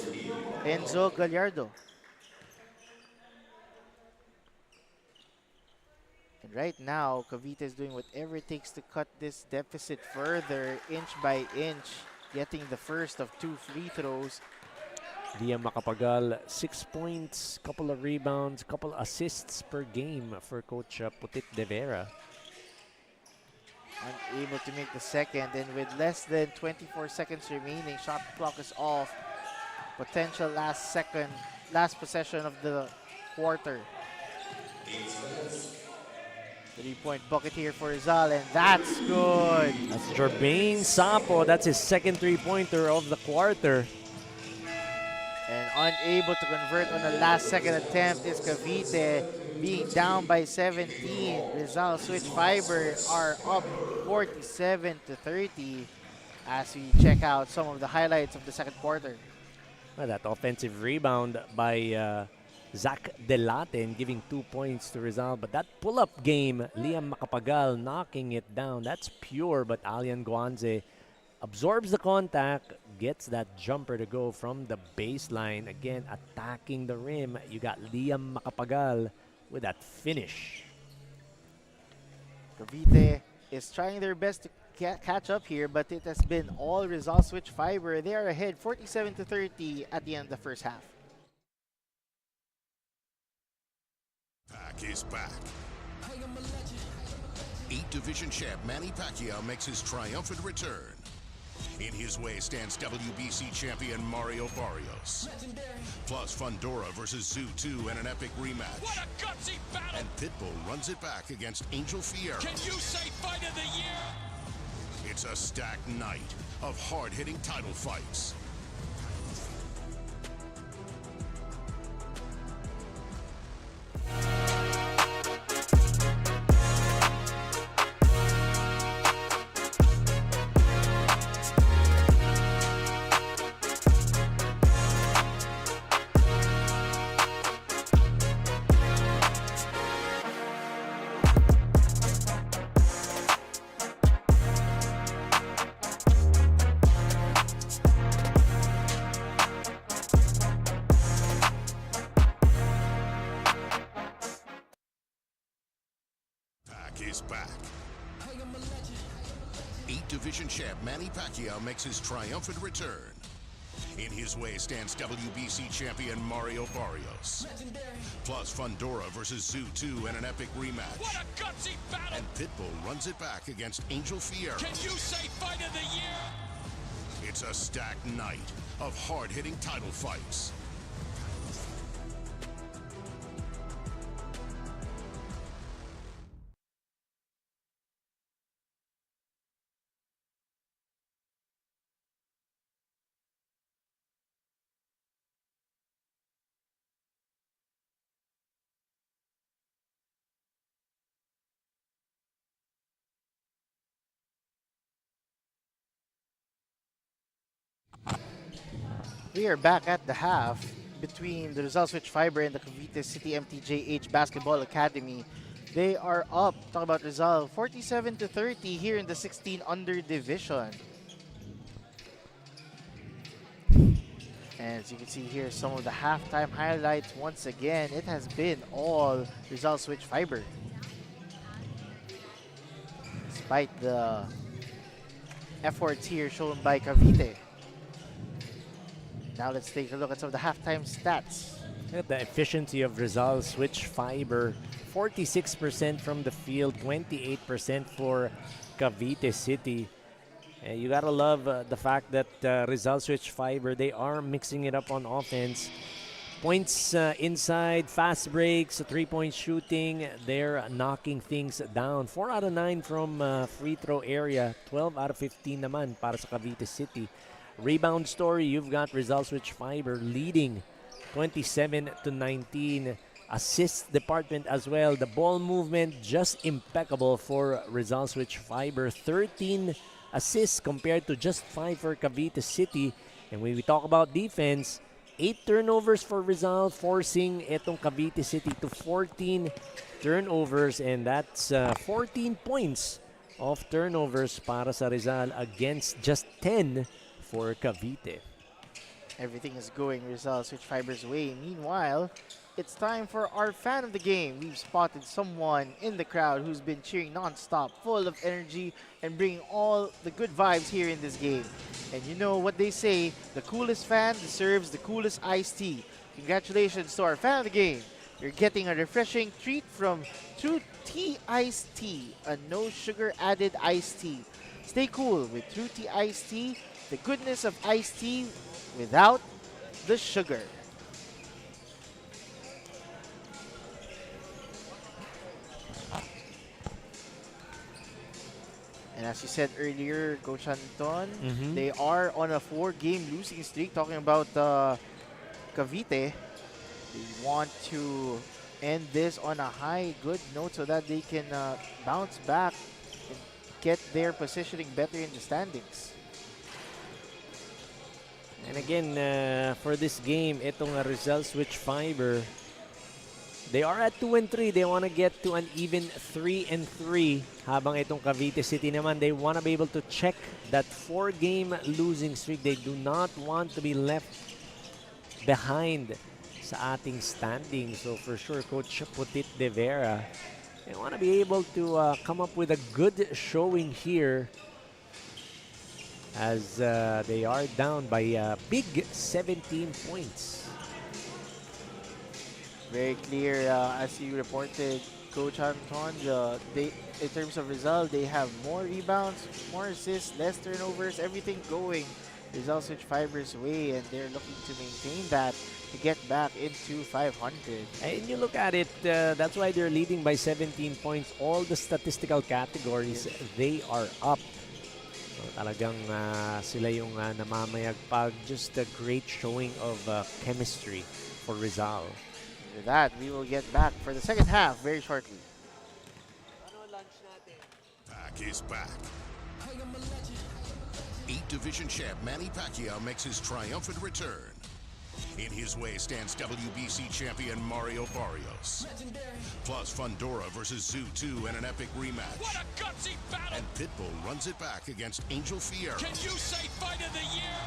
Enzo Gallardo. And right now, Cavite is doing whatever it takes to cut this deficit further, inch by inch, getting the first of 2 free throws. Liam Macapagal, 6 points, couple of rebounds, couple assists per game for Coach Putit De Vera. Unable to make the second, and with less than 24 seconds remaining, shot clock is off. Potential last possession of the quarter. 3-point bucket here for Rizal, and that's good. That's Jermaine Sapo. That's his second 3-pointer of the quarter. And unable to convert on the last second attempt is Cavite, being down by 17. Rizal switch fiber are up 47-30 as we check out some of the highlights of the second quarter. Well, that offensive rebound by Zach Delaten giving 2 points to Rizal. But that pull-up game, Liam Macapagal knocking it down. That's pure, but Alian Guanze absorbs the contact, gets that jumper to go from the baseline. Again, attacking the rim. You got Liam Macapagal with that finish. Cavite is trying their best to catch up here, but it has been all Rizal switch fiber. They are ahead 47-30 at the end of the first half. Pac is back. 8 division champ Manny Pacquiao makes his triumphant return. In his way stands WBC champion Mario Barrios. Plus Fundora versus Zoo 2 in an epic rematch. What a gutsy battle! And Pitbull runs it back against Angel Fierro. Can you say fight of the year? It's a stacked night of hard-hitting title fights. Division champ Manny Pacquiao makes his triumphant return. In his way stands WBC champion Mario Barrios. Plus Fundora versus Zoo 2 in an epic rematch. What a gutsy battle! And Pitbull runs it back against Angel Fierro. Can you say fight of the year? It's a stacked night of hard-hitting title fights. We are back at the half between the Rizal Switch Fiber and the Cavite City MTJH Basketball Academy. They are up, talk about Rizal, 47-30 here in the 16 under division. And as you can see here, some of the halftime highlights once again, it has been all Rizal Switch Fiber. Despite the efforts here shown by Cavite. Now let's take a look at some of the halftime stats. Look at the efficiency of Rizal Switch Fiber. 46% from the field, 28% for Cavite City. You gotta love the fact that Rizal Switch Fiber, they are mixing it up on offense. Points inside, fast breaks, three-point shooting, they're knocking things down. 4 out of 9 from free throw area, 12 out of 15 naman para sa Cavite City. Rebound story, you've got Rizal Switch Fiber leading 27-19. Assist department as well. The ball movement just impeccable for Rizal Switch Fiber. 13 assists compared to just 5 for Cavite City. And when we talk about defense, 8 turnovers for Rizal, forcing itong Cavite City to 14 turnovers. And that's 14 points of turnovers para sa Rizal against just 10 for Cavite. Everything is going Rizal Switch Fiber's way. Meanwhile, it's time for our fan of the game. We've spotted someone in the crowd who's been cheering non-stop, full of energy, and bringing all the good vibes here in this game. And you know what they say, the coolest fan deserves the coolest iced tea. Congratulations to our fan of the game. You're getting a refreshing treat from True Tea Iced Tea, a no sugar added iced tea. Stay cool with True Tea Iced Tea, the goodness of iced tea without the sugar. And as you said earlier, Coach Anton, they are on a 4-game losing streak. Talking about Cavite, they want to end this on a high, good note so that they can bounce back and get their positioning better in the standings. And again, for this game, itong Rizal Switch Fiber, they are at 2-3. They want to get to an even 3-3. Habang itong Cavite City naman, they want to be able to check that 4-game losing streak. They do not want to be left behind sa ating standing. So for sure, Coach Putit De Vera, they want to be able to come up with a good showing here, as they are down by a big 17 points. Very clear, as you reported, Coach Anton, in terms of result, they have more rebounds, more assists, less turnovers, everything going Rizal Switch Fiber's way, and they're looking to maintain that to get back into 500. And you look at it, that's why they're leading by 17 points. All the statistical categories, they are up. So, talagang sila yung namamayagpag. Just a great showing of chemistry for Rizal. With that, we will get back for the second half very shortly. Pac is back. 8 division champ Manny Pacquiao makes his triumphant return. In his way stands WBC champion Mario Barrios. Plus Fundora versus Zoo 2 in an epic rematch. What a gutsy battle! And Pitbull runs it back against Angel Fierro. Can you say fight of the year?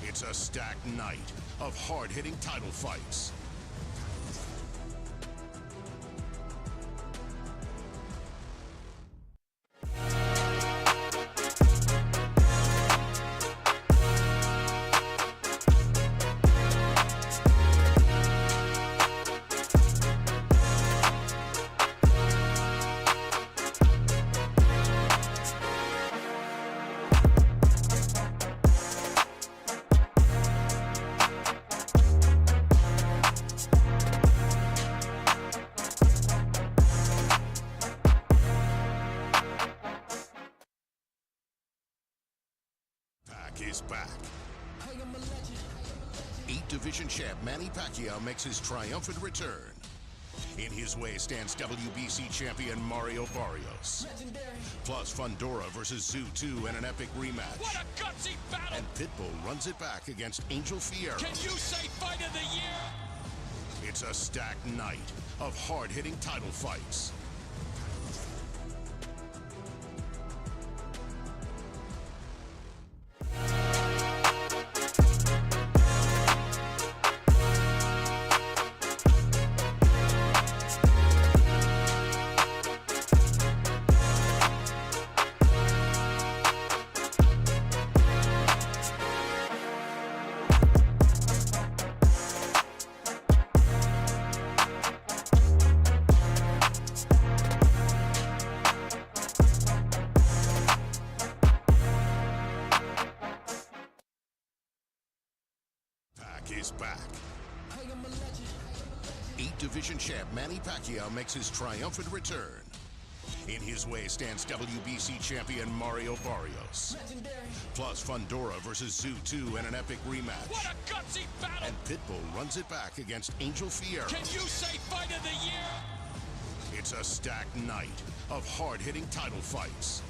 It's a stacked night of hard-hitting title fights. Pac is back. 8th Division champ Manny Pacquiao makes his triumphant return. In his way stands WBC champion Mario Barrios. Plus Fundora versus Zoo 2 in an epic rematch. What a gutsy battle! And Pitbull runs it back against Angel Fierro. Can you say fight of the year? It's a stacked night of hard-hitting title fights. Is back. 8th Division champ Manny Pacquiao makes his triumphant return. In his way stands WBC champion Mario Barrios. Plus Fundora versus Zoo 2 in an epic rematch. What a gutsy battle! And Pitbull runs it back against Angel Fierro. Can you say fight of the year? It's a stacked night of hard-hitting title fights.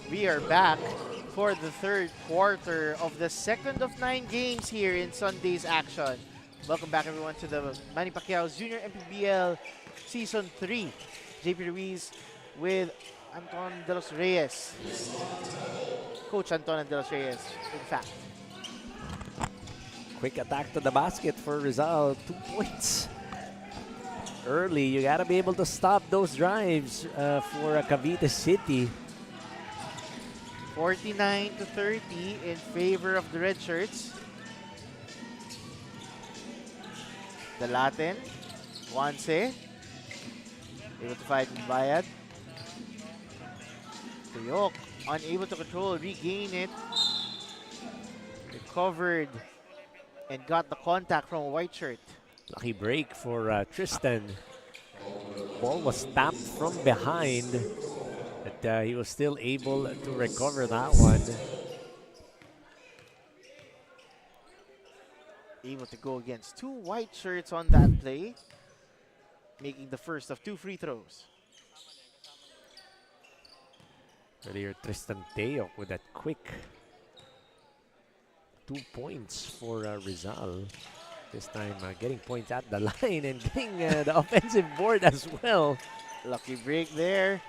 We are back for the third quarter of the second of 9 games here in Sunday's action. Welcome back everyone to the Manny Pacquiao Junior MPBL Season 3. JP Ruiz with Anton De Los Reyes. Coach Anton De Los Reyes, in fact. Quick attack to the basket for Rizal. 2 points. Early, you gotta be able to stop those drives for Cavite City. 49-30 in favor of the red shirts. The Latin, Juanse, able to fight Bayad. Tuyok, unable to control, regain it. Recovered and got the contact from a white shirt. Lucky break for Tristan. Ball was tapped from behind, but he was still able to recover that one. Able to go against 2 white shirts on that play, making the first of 2 free throws. Earlier, Tristan Teok with that quick 2 points for Rizal. This time getting points at the line and getting the offensive board as well. Lucky break there.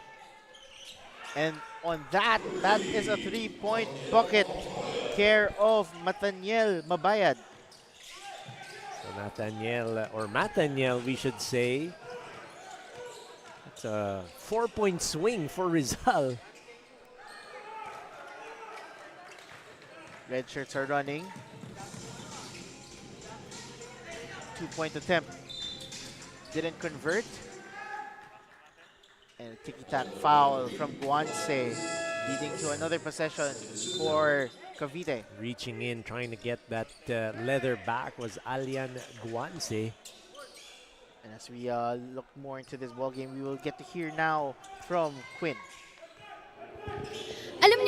And on that, that is a 3-point bucket. Care of Nathaniel Mabayad. So Nathaniel, or Nathaniel we should say. It's a 4-point swing for Rizal. Red shirts are running. 2-point attempt. Didn't convert. And a tiki-tack foul from Guanse, leading to another possession for Cavite. Reaching in, trying to get that leather back was Alian Guanse. And as we look more into this ball game, we will get to hear now from Quinn.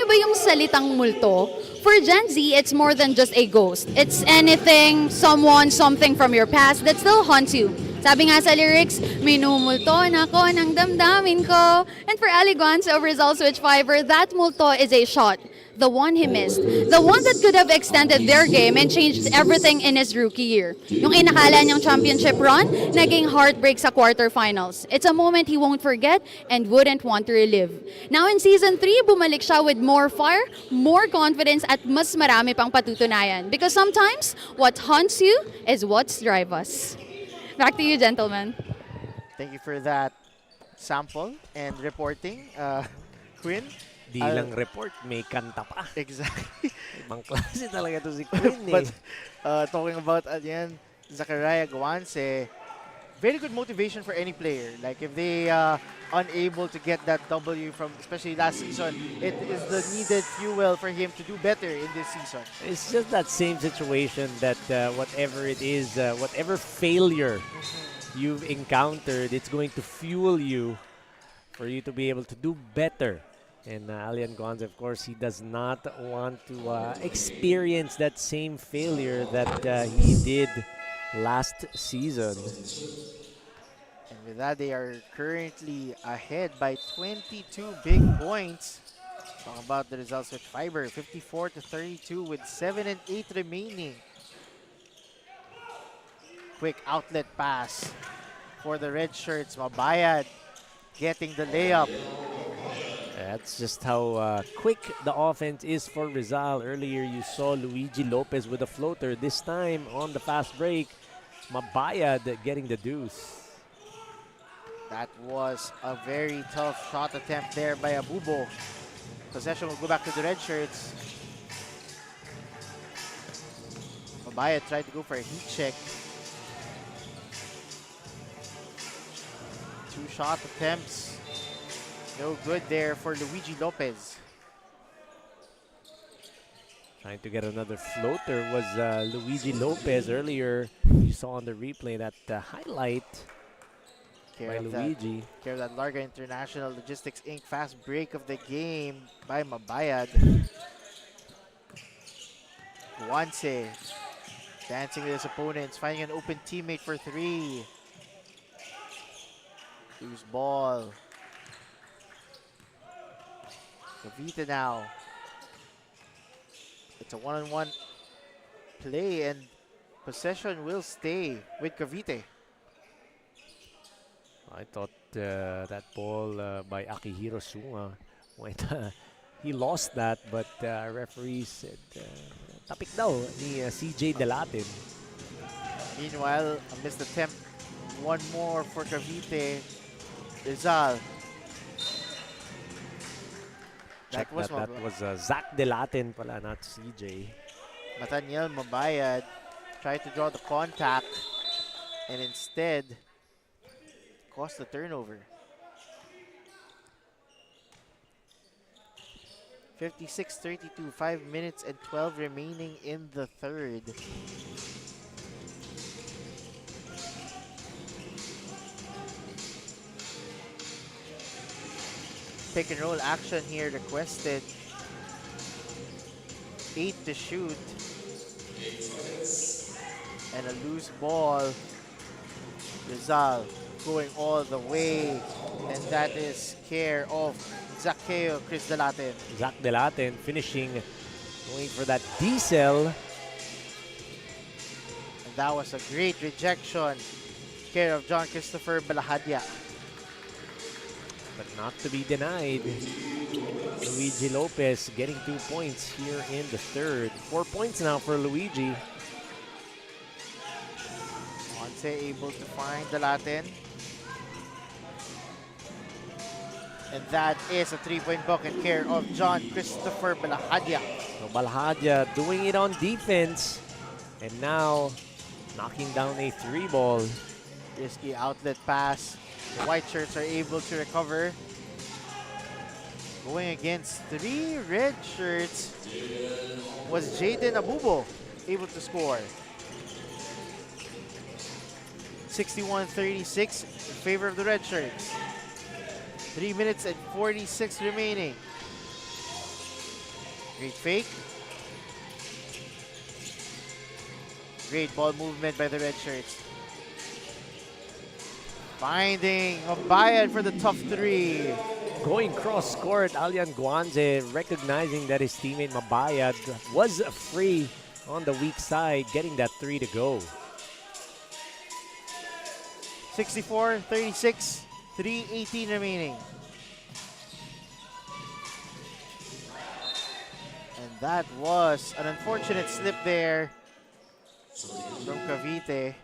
ba yung salitang multo? For Gen Z, it's more than just a ghost. It's anything, someone, something from your past that still haunts you. Sabi nga sa lyrics, minumulto na ko ng damdamin ko. And for Aliguans of Rizal Switch Fiber, that multo is a shot. The one he missed. The one that could have extended their game and changed everything in his rookie year. Yung inakala niyang championship run, naging heartbreak sa quarterfinals. It's a moment he won't forget and wouldn't want to relive. Now in Season 3, bumalik siya with more fire, more confidence, at mas marami pang patutunayan. Because sometimes, what haunts you is what's drive us. Back to you, gentlemen. Thank you for that sample and reporting, Quinn. Di lang report, may kanta pa. Exactly. Ibang klase talaga to si Quinn eh. But talking about Zachariah Guanse, very good motivation for any player. Like if they unable to get that W from especially last season, it is the needed fuel for him to do better in this season. It's just that same situation that whatever it is, whatever failure you've encountered, it's going to fuel you for you to be able to do better. And Alian Gonz, of course, he does not want to experience that same failure that he did last season. And with that, they are currently ahead by 22 big points. Talk about the results with Fiber, 54-32 with 7 and 8 remaining. Quick outlet pass for the red shirts. Mabayad getting the layup. That's just how quick the offense is for Rizal. Earlier, you saw Luigi Lopez with a floater. This time, on the fast break, Mabayad getting the deuce. That was a very tough shot attempt there by Abubo. Possession will go back to the red shirts. Mabayad tried to go for a heat check. Two shot attempts. No good there for Luigi Lopez. Trying to get another floater was Luigi Lopez earlier. You saw on the replay that highlight by Luigi. Care of that Larga International Logistics Inc. fast break of the game by Mabayad. Guanse dancing with his opponents, finding an open teammate for three. Loose ball. Cavite now. It's a one-on-one play and possession will stay with Cavite. I thought that ball by Akihiro Sunga, he lost that, but referee said tapik daw ni CJ Delatin. Meanwhile, a missed attempt. One more for Cavite. Rizal. Check that was Zach Delatin pala, not CJ. Nathaniel Mabayad tried to draw the contact and instead cost the turnover. 56-32, 5 minutes and 12 remaining in the third. Pick and roll action here requested. 8 to shoot. And a loose ball. Rizal going all the way. And that is care of Zaccheo Chris Delatin. Zach Delatin finishing, going for that D-cell. And that was a great rejection. Care of John Christopher Balahadya. But not to be denied. Luigi Lopez getting 2 points here in the third. 4 points now for Luigi. Once able to find Delatin. And that is a 3-point bucket care of John Christopher Balahadya. So Balahadya doing it on defense. And now knocking down a 3-ball. Risky outlet pass. The white shirts are able to recover. Going against 3 red shirts was Jaden Abubo able to score. 61-36 in favor of the red shirts. 3 minutes and 46 remaining. Great fake. Great ball movement by the red shirts. Finding Mabayad for the tough three. Going cross court, Alian Guanze recognizing that his teammate Mabayad was free on the weak side, getting that three to go. 64-36, 3:18 remaining. And that was an unfortunate slip there from Cavite.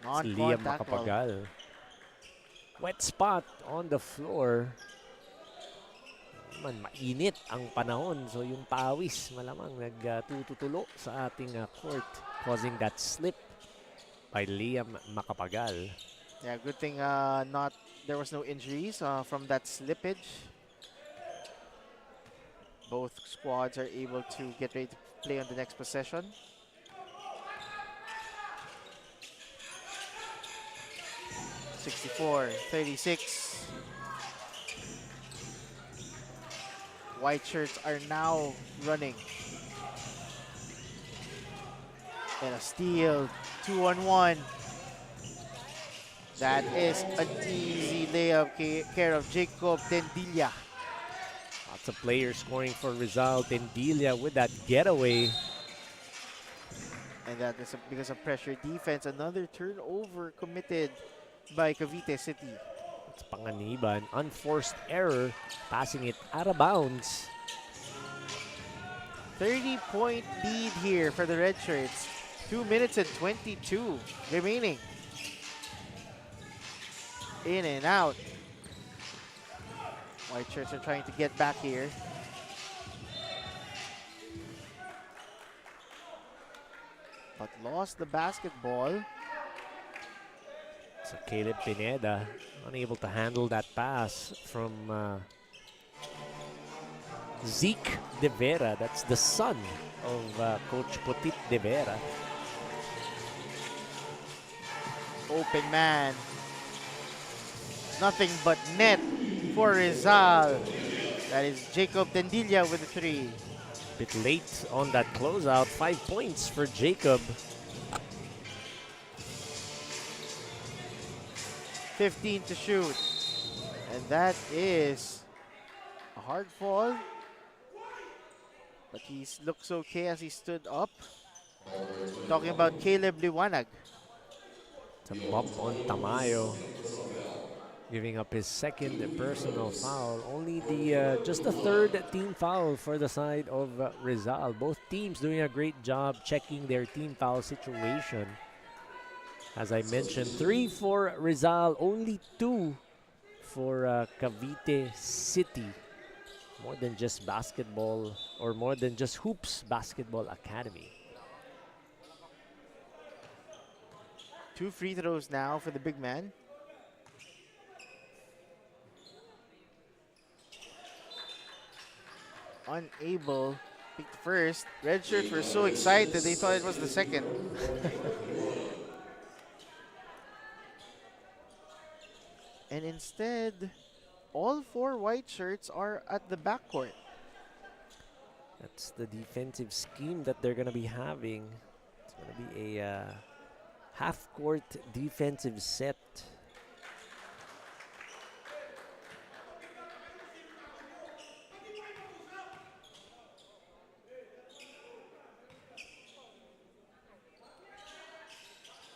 Liam Non-contact foul. Macapagal. Wet spot on the floor. Mainit ang panahon, so yung pawis malamang nagtututulo sa ating court, causing that slip by Liam Macapagal. Yeah, good thing there was no injuries from that slippage. Both squads are able to get ready to play on the next possession. (64-36). White shirts are now running. And a steal, 2-on-1. That is an easy layup, care of Jacob Tendilla. Lots of players scoring for Rizal. Tendilla with that getaway. And that is because of pressure defense. Another turnover committed by Cavite City. It's Panganiban. Unforced error. Passing it out of bounds. 30-point lead here for the red shirts. 2 minutes and 22 remaining. In and out. White shirts are trying to get back here. But lost the basketball. So Caleb Pineda unable to handle that pass from Zeke De Vera. That's the son of Coach Putit De Vera. Open man. Nothing but net for Rizal. That is Jacob Tendilla with the three. Bit late on that closeout. 5 points for Jacob. 15 to shoot. And that is a hard fall. But he looks okay as he stood up. Talking about Caleb Liwanag. It's a bump on Tamayo. Giving up his second personal foul. Only the just the third team foul for the side of Rizal. Both teams doing a great job checking their team foul situation. As I mentioned, 3 for Rizal, only 2 for Cavite City. More than just basketball, or more than just Hoops Basketball Academy. 2 free throws now for the big man. Unable. Picked the first. Red shirts were so excited they thought it was the second. And instead, all 4 white shirts are at the backcourt. That's the defensive scheme that they're going to be having. It's going to be a half-court defensive set.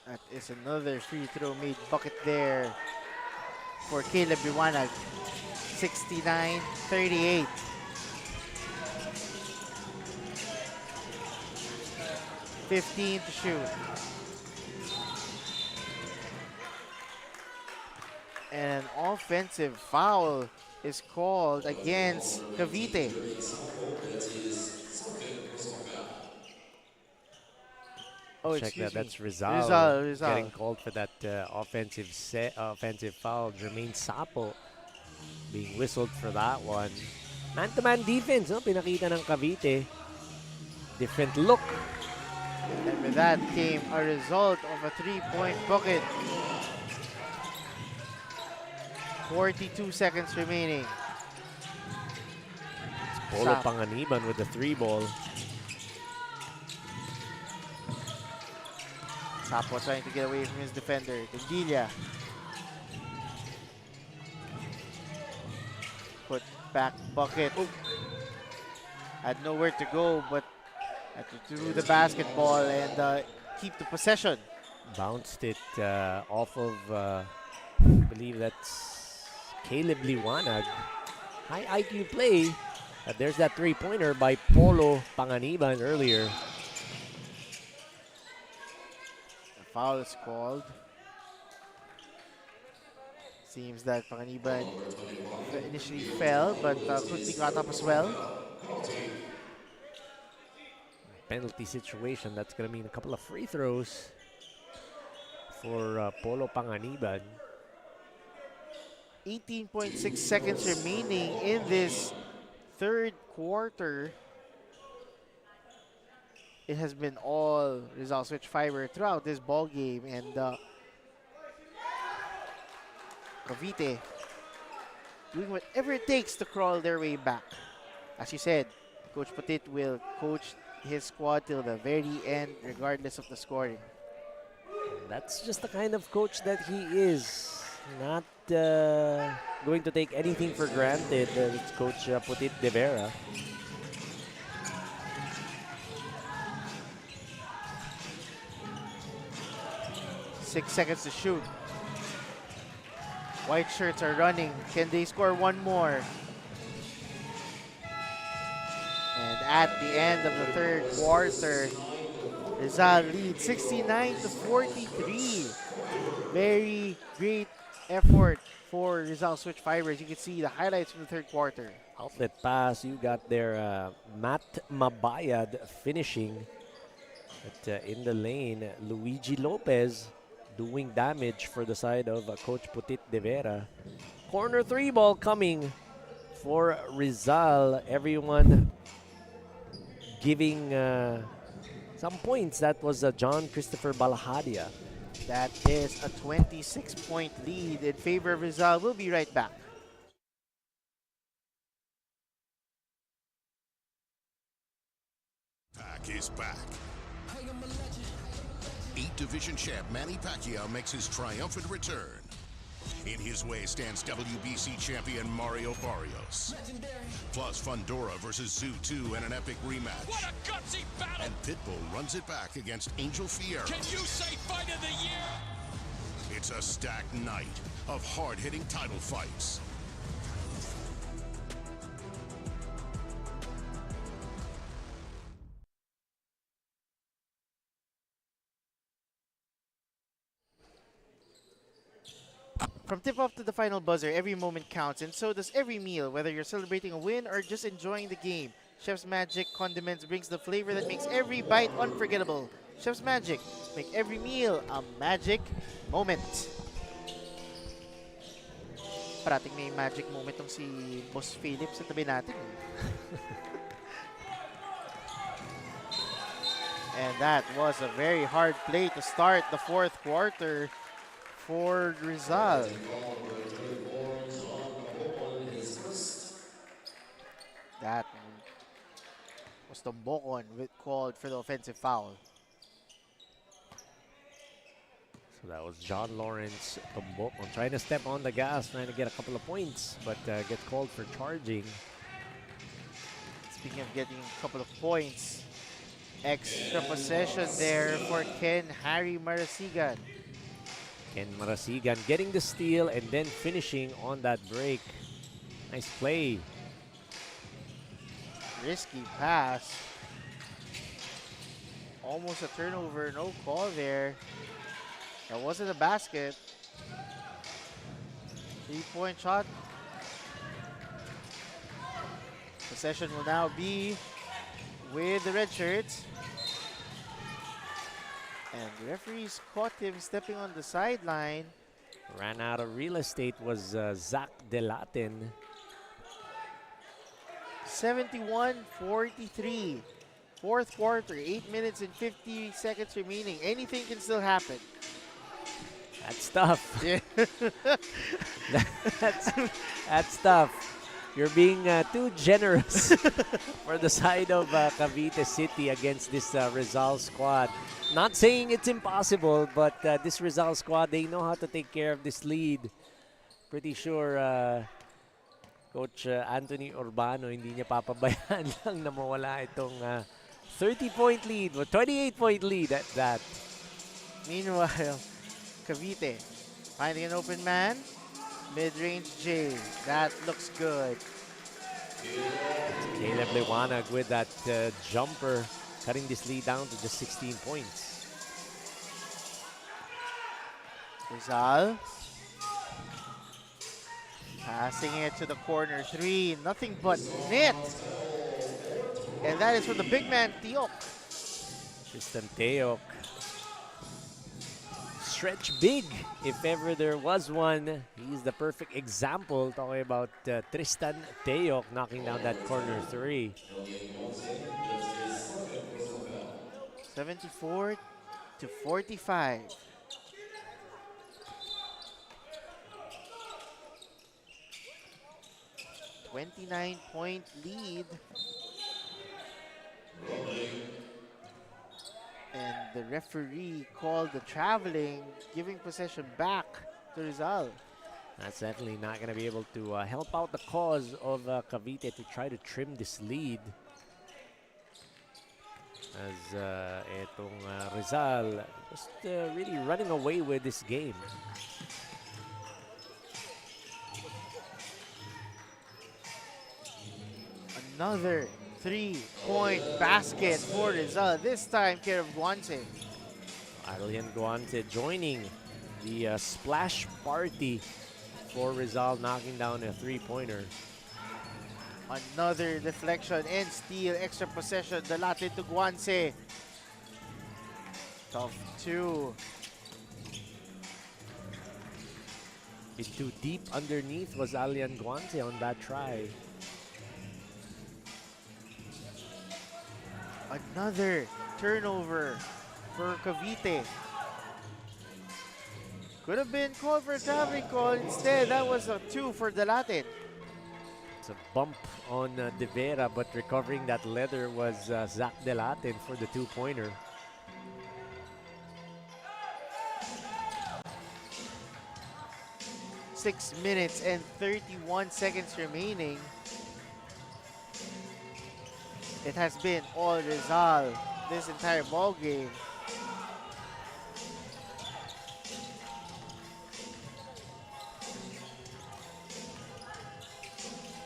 That is another free throw made bucket there for Caleb Liwanag. 69-38. (15 to shoot). And an offensive foul is called against Cavite. Oh, Check excuse that. me. That's Rizal, Rizal. getting called for that offensive foul. Jermaine Sapo being whistled for that one. Man-to-man defense, no? Pinakita ng Cavite. Different look. And with that came a result of a 3-point bucket. 42 seconds remaining. Polo Sap. Panganiban with the 3 ball. Sapo trying to get away from his defender. Tendilla. Put back bucket. Had nowhere to go, but had to do the basketball and keep the possession. Bounced it off of, I believe that's Caleb Liwanag. High IQ play. There's that 3-pointer by Polo Panganiban earlier. A foul is called. Seems that Panganiban initially fell, but quickly got up as well. Penalty situation. That's going to mean a couple of free throws for Polo Panganiban. 18.6 seconds remaining in this third quarter. It has been all Rizal switch fiber throughout this ball game, and Cavite doing whatever it takes to crawl their way back. As you said, Coach Petit will coach his squad till the very end, regardless of the scoring. That's just the kind of coach that he is. Not going to take anything for granted. It's Coach Petit de Vera. Six seconds to shoot. White shirts are running. Can they score one more? And at the end of the third quarter, Rizal leads 69 to 43. Very great effort for Rizal Switch Fibers. You can see the highlights from the third quarter. Outlet pass. You got there Matt Mabayad finishing. But in the lane, Luigi Lopez doing damage for the side of Coach Petit de Vera. Corner 3 ball coming for Rizal. Everyone giving some points. That was John Christopher Balahadia. That is a 26-point lead in favor of Rizal. We'll be right back. PAC is back. 8th Division champ Manny Pacquiao makes his triumphant return. In his way stands WBC champion Mario Barrios. Plus Fundora versus Zoo 2 in an epic rematch. What a gutsy battle! And Pitbull runs it back against Angel Fierro. Can you say fight of the year? It's a stacked night of hard-hitting title fights. From tip-off to the final buzzer, every moment counts, and so does every meal, whether you're celebrating a win or just enjoying the game. Chef's Magic Condiments brings the flavor that makes every bite unforgettable. Chef's Magic, make every meal a magic moment. Parating may magic moment tong si Boss Philip sa tabi natin. And that was a very hard play to start the fourth quarter for Rizal. That was Tombokon called for the offensive foul. So that was John Lawrence Tombokon trying to step on the gas, trying to get a couple of points, but gets called for charging. Speaking of getting a couple of points, extra possession there for Ken Harry Marasigan. Ken Marasigan getting the steal and then finishing on that break. Nice play. Risky pass. Almost a turnover, no call there. That wasn't a basket. 3-point shot. Possession will now be with the red shirts. And the referees caught him stepping on the sideline. Ran out of real estate was Zach Delatin. 71-43. Fourth quarter, 8 minutes and 50 seconds remaining. Anything can still happen. That's tough. Yeah. That's tough. You're being too generous for the side of Cavite City against this Rizal squad. Not saying it's impossible, but this Rizal squad, they know how to take care of this lead. Pretty sure Coach Anthony Urbano hindi niya papabayaan lang na mawala itong 30-point lead, 28-point lead at that. Meanwhile, Cavite finding an open man. Mid-range J. That looks good. Caleb Liwanag with that jumper, cutting this lead down to just 16 points. Rizal. Passing it to the corner 3. Nothing but net. And that is from the big man, Tiok. Tristan Teok. Stretch big, if ever there was one. He's the perfect example, talking about Tristan Teok knocking down that corner 3. 74 to 45. $29-point lead. And the referee called the traveling, giving possession back to Rizal. That's definitely not going to be able to help out the cause of Cavite to try to trim this lead. As itong Rizal just really running away with this game. Another 3-point basket for Rizal, this time care of Guanche. Arlian Guante joining the splash party for Rizal, knocking down a 3-pointer. Another deflection and steal, extra possession, Dalate to Guanche. Tough 2. Into deep underneath was Arlian Guante on that try. Another turnover for Cavite. Could have been called for a traveling call. Instead, that was a 2 for Dalate. It's a bump on De Vera, but recovering that leather was Zach Delatin for the 2-pointer. Six minutes and 31 seconds remaining. It has been all Rizal this entire ball game.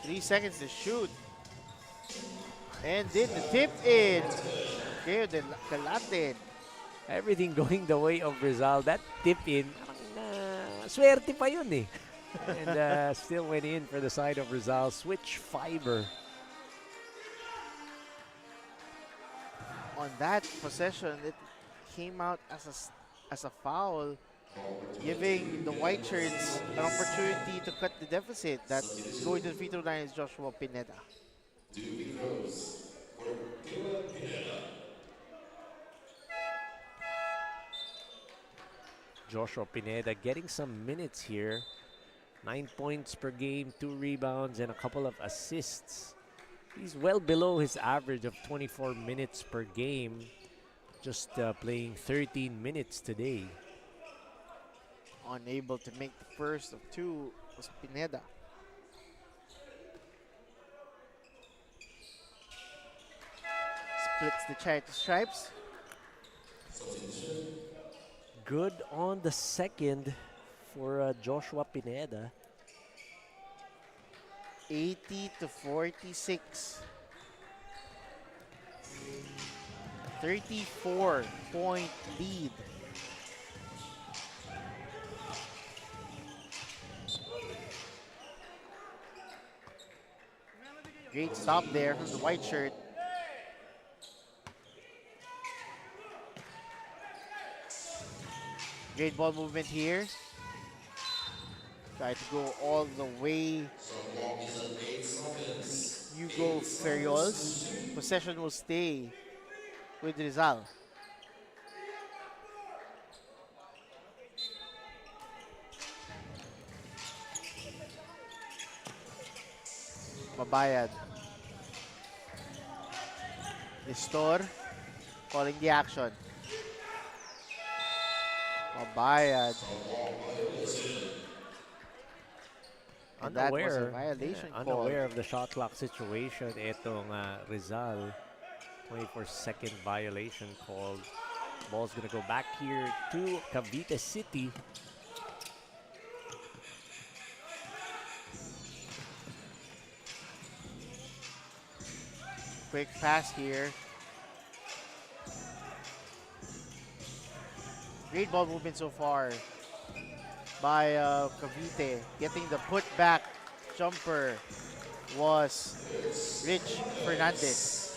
Three seconds to shoot. And did the tip in. Okay, the Latin. Everything going the way of Rizal. That tip in, swerte pa yun eh. And still went in for the side of Rizal. Switch fiber. On that possession, it came out as a foul, giving the white shirts an opportunity to cut the deficit. That going to the free throw line is Joshua Pineda. Joshua Pineda getting some minutes here. 9 points per game, 2 rebounds, and a couple of assists. He's well below his average of 24 minutes per game, just playing 13 minutes today. Unable to make the first of 2 was Pineda. Splits the charity stripes. Good on the second for Joshua Pineda. 80 to 46. 34-point lead. Great stop there from the white shirt. Great ball movement here. Try to go all the way. Hugo Ferriols. Possession will stay with Rizal. Mabayad. Nestor calling the action. Mabayad. And that was a violation call. Unaware of the shot clock situation. Itong Rizal, 24-second violation called. Ball's gonna go back here to Cavite City. Quick pass here. Great ball movement so far by Cavite. Getting the putback jumper was Rich Fernandez.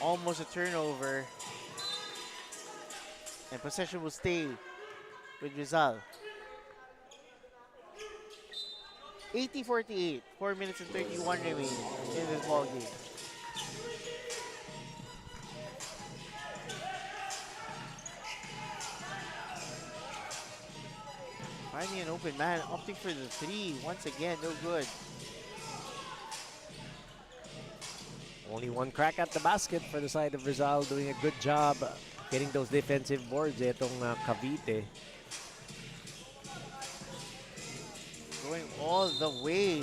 Almost a turnover. And possession will stay with Rizal. 80-48, 4 minutes and 31 remaining in this ball game. Finding an open man, opting for the three. Once again, no good. Only one crack at the basket for the side of Rizal, doing a good job getting those defensive boards. Itong Cavite. Going all the way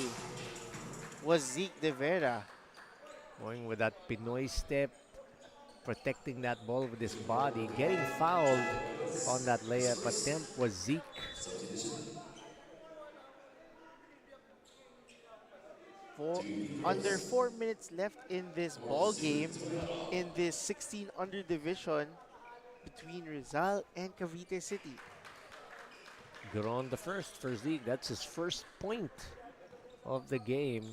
was Zeke De Vera. Going with that Pinoy step, protecting that ball with his body. Getting fouled on that layup attempt was Zeke. Under 4 minutes left in this ball game, in this 16 under division between Rizal and Cavite City. Good on the first for Zeke. That's his first point of the game.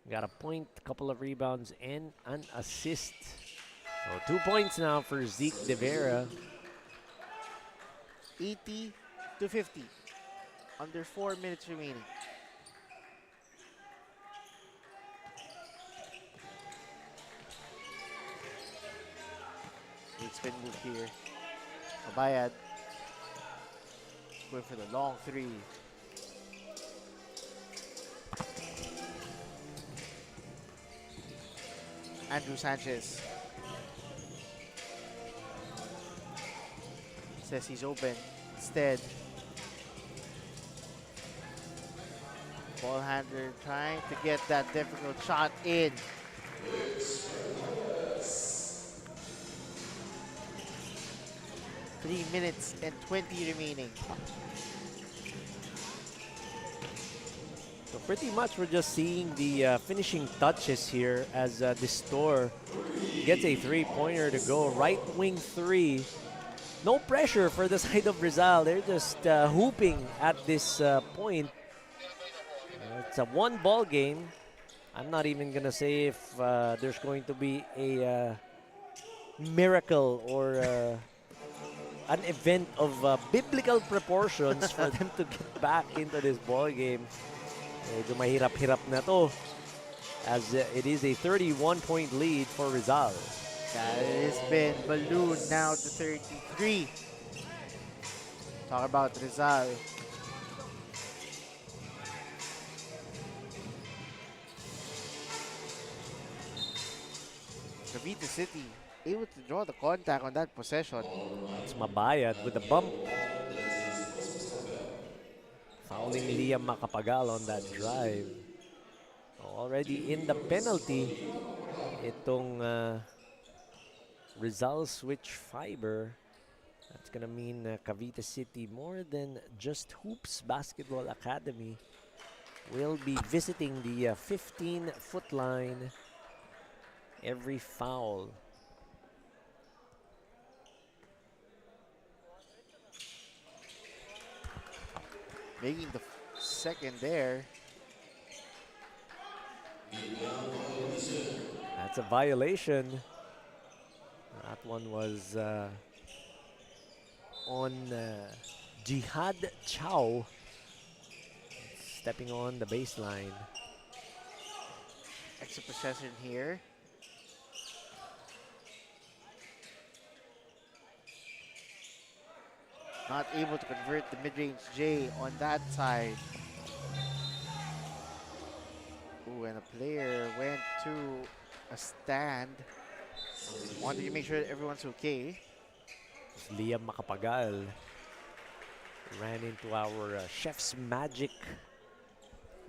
Got a point, a couple of rebounds, and an assist. So 2 points now for Zeke De Vera. 80-50. Under 4 minutes remaining. Big spin move here. Mabayad. Going for the long three. Andrew Sanchez says he's open. Instead, ball handler trying to get that difficult shot in. 3 minutes and 20 remaining. So pretty much we're just seeing the finishing touches here as Nestor gets a three-pointer to go. Right wing three. No pressure for the side of Rizal. They're just hooping at this point. It's a one-ball game. I'm not even going to say if there's going to be a miracle or an event of biblical proportions for them to get back into this ball game. Medyo mahirap-hirap na to as it is a 31-point lead for Rizal. That has been ballooned now to 33. Talk about Rizal. Cavite City able to draw the contact on that possession. It's Mabayad with a bump. Fouling Liam Macapagal on that drive. Already in the penalty, itong Rizal switch fiber. That's gonna mean Cavite City, more than just Hoops Basketball Academy, will be visiting the 15-foot line every foul. Making the second there. That's a violation. That one was on Jihad Chow, stepping on the baseline. Extra possession here. Not able to convert the mid-range J on that side. Ooh, and a player went to a stand. Wanted to make sure that everyone's okay. Liam Macapagal ran into our chef's magic.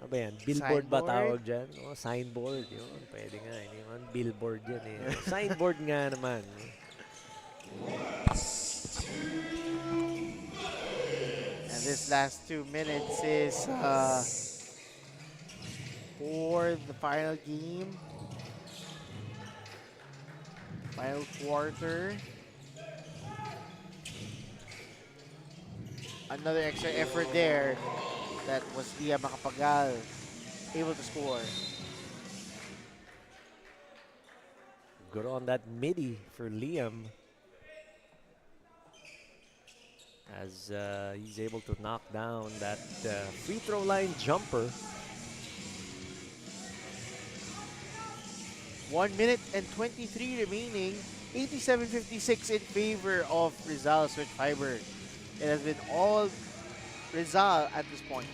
Ano ba yan? Billboard ba Signboard? tawag dyan? Oh, signboard. Yun, pwede nga. Hindi naman billboard yan eh. Signboard nga naman. And this last 2 minutes is for the final game. Final quarter. Another extra effort there. That was Dia Macapagal able to score. Good on that midi for Liam. As he's able to knock down that free throw line jumper. 1 minute and 23 remaining. 87-56 in favor of Rizal Switch Fiber. It has been all Rizal at this point.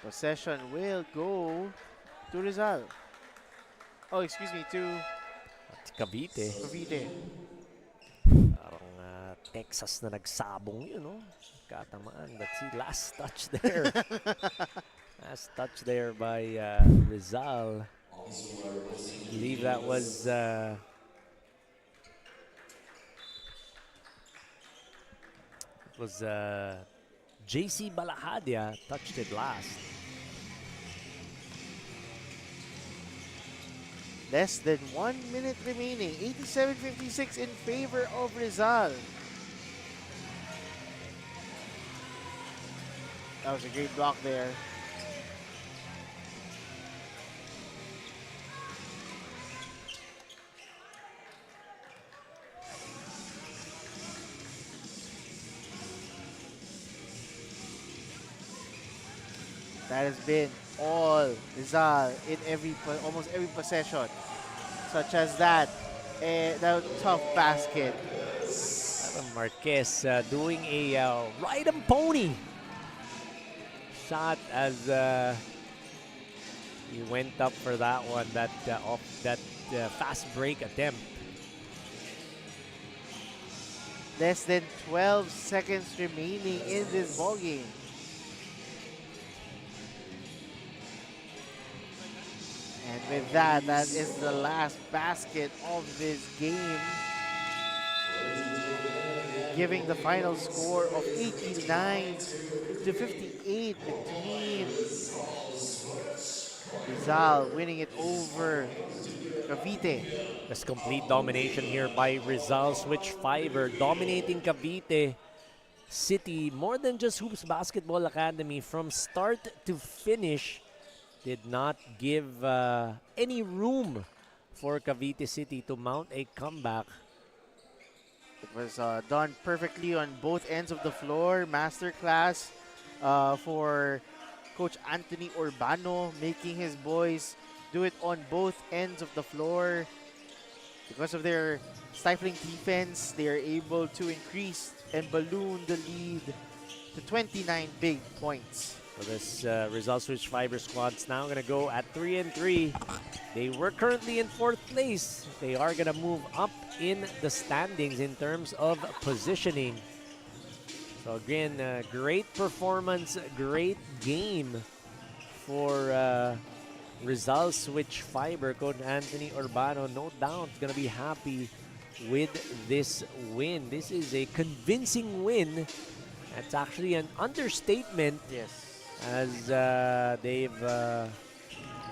Possession will go to Rizal. Oh, excuse me, to At Cavite. Cavite. Parang Texas na nagsabong yun, no? Katamaan. But see, last touch there. Last touch there by Rizal. I believe that was JC Balahadia touched it last. Less than 1 minute remaining. 87-56 in favor of Rizal. That was a great block there. That has been all Rizal in almost every possession, such as that tough basket. Adam Marquez doing a ride and pony shot as he went up for that one, that fast break attempt. Less than 12 seconds remaining in this ballgame. And with that, that is the last basket of this game, giving the final score of 89-58 between Rizal winning it over Cavite. There's complete domination here by Rizal Switch Fiber, dominating Cavite City. More than just Hoops Basketball Academy, from start to finish, did not give any room for Cavite City to mount a comeback. It was done perfectly on both ends of the floor. Masterclass for Coach Anthony Urbano, making his boys do it on both ends of the floor. Because of their stifling defense, they are able to increase and balloon the lead to 29 big points. So this Rizal Switch Fiber squad's now going to go at 3-3. They were currently in 4th place. They are going to move up in the standings in terms of positioning. So again, great performance, great game for Rizal Switch Fiber. Coach Anthony Urbano, no doubt, going to be happy with this win. This is a convincing win. That's actually an understatement. Yes. As they've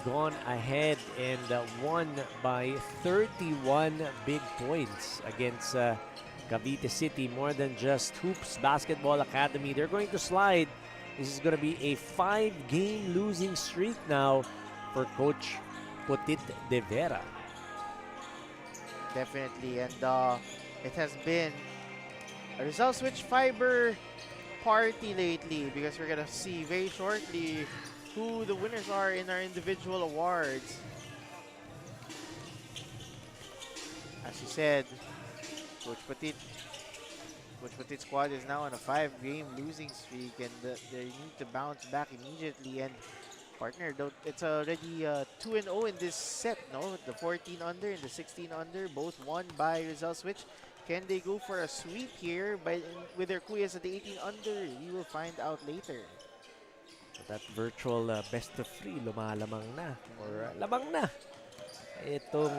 gone ahead and won by 31 big points against Cavite City. More than just Hoops Basketball Academy. They're going to slide. This is going to be a 5-game losing streak now for Coach Putit de Vera. Definitely, and it has been a Rizal Switch Fiber party lately, because we're gonna see very shortly who the winners are in our individual awards. As As you said, Coach Petit Coach Petit's squad is now on a 5-game losing streak, and they need to bounce back immediately. And partner, it's already 2-0 in this set, no? The 14 under and the 16 under, both won by RIZAL Switch. Can they go for a sweep here with their Kuyas at the 18 under? We will find out later. So that virtual best of 3 lumalamang na or lamang na. Itong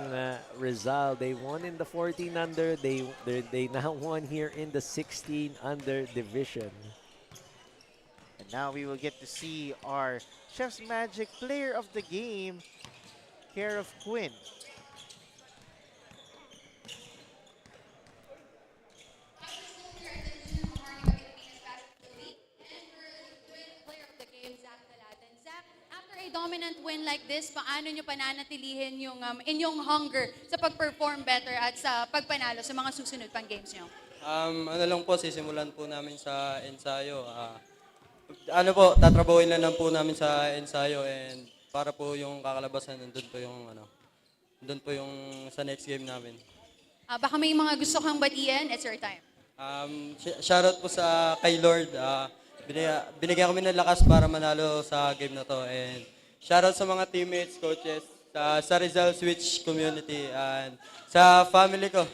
RIZAL, they won in the 14 under. They now won here in the 16 under division. And now we will get to see our Chef's Magic player of the game, care of Quinn. Dominant win like this, paano nyo pananatilihin yung inyong hunger sa pag-perform better at sa pagpanalo sa mga susunod pang games nyo? Ano lang po, sisimulan po namin sa ensayo. Tatrabahuin lang po namin sa ensayo, and para po yung kakalabasan, nandun po yung sa next game namin. Baka may mga gusto kang batiin, it's your time. Shoutout po sa kay Lord. Binigyan kami ng lakas para manalo sa game na to, and shoutout sa mga teammates, coaches, sa RIZAL Switch community, and sa family ko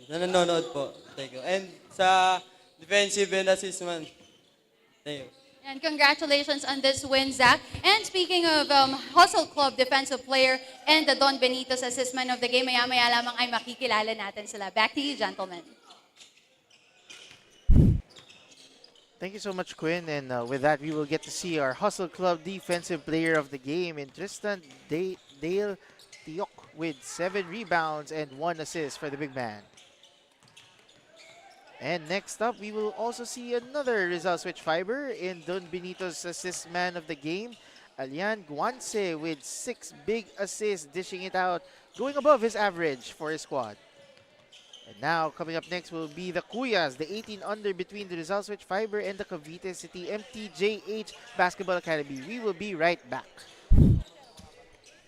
na nanonood po. Thank you. And sa defensive and assist man. Thank you. And congratulations on this win, Zach. And speaking of Hustle Club defensive player and the Don Benito's assist man of the game, maya-maya lamang ay makikilala natin sila. Back to you, gentlemen. Thank you so much, Quinn. And with that, we will get to see our Hustle Club defensive player of the game in Tristan Dale Tiok with 7 rebounds and 1 assist for the big man. And next up, we will also see another RIZAL Switch fiber in Don Benito's assist man of the game, Alian Guanse, with 6 big assists, dishing it out, going above his average for his squad. And now, coming up next will be the Kuyas, the 18 under between the RIZAL Switch fiber and the Cavite City MTJH Basketball Academy. We will be right back.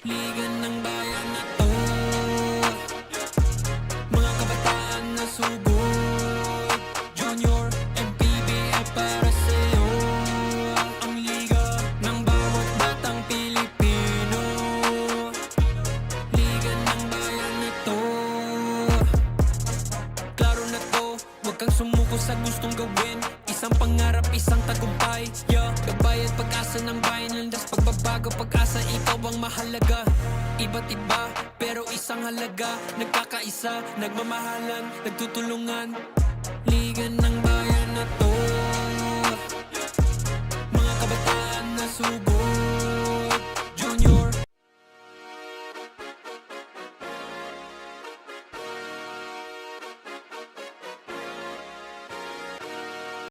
Liga ng bayan na to, mga kabataan na sugod, Junior, MPBL para sa'yo. Ang liga ng bawat batang Pilipino, Liga ng bayan na to. Klaro na to, huwag kang sumuko sa gustong gawin. Isang pangarap, isang tagumpay, yeah. Gabay at pag-asa ng bayan, landas pagbabago, pag-asa, ikaw ang mahalaga. Iba't iba, pero isang halaga. Nagkakaisa, nagmamahalan, nagtutulungan. Liga ng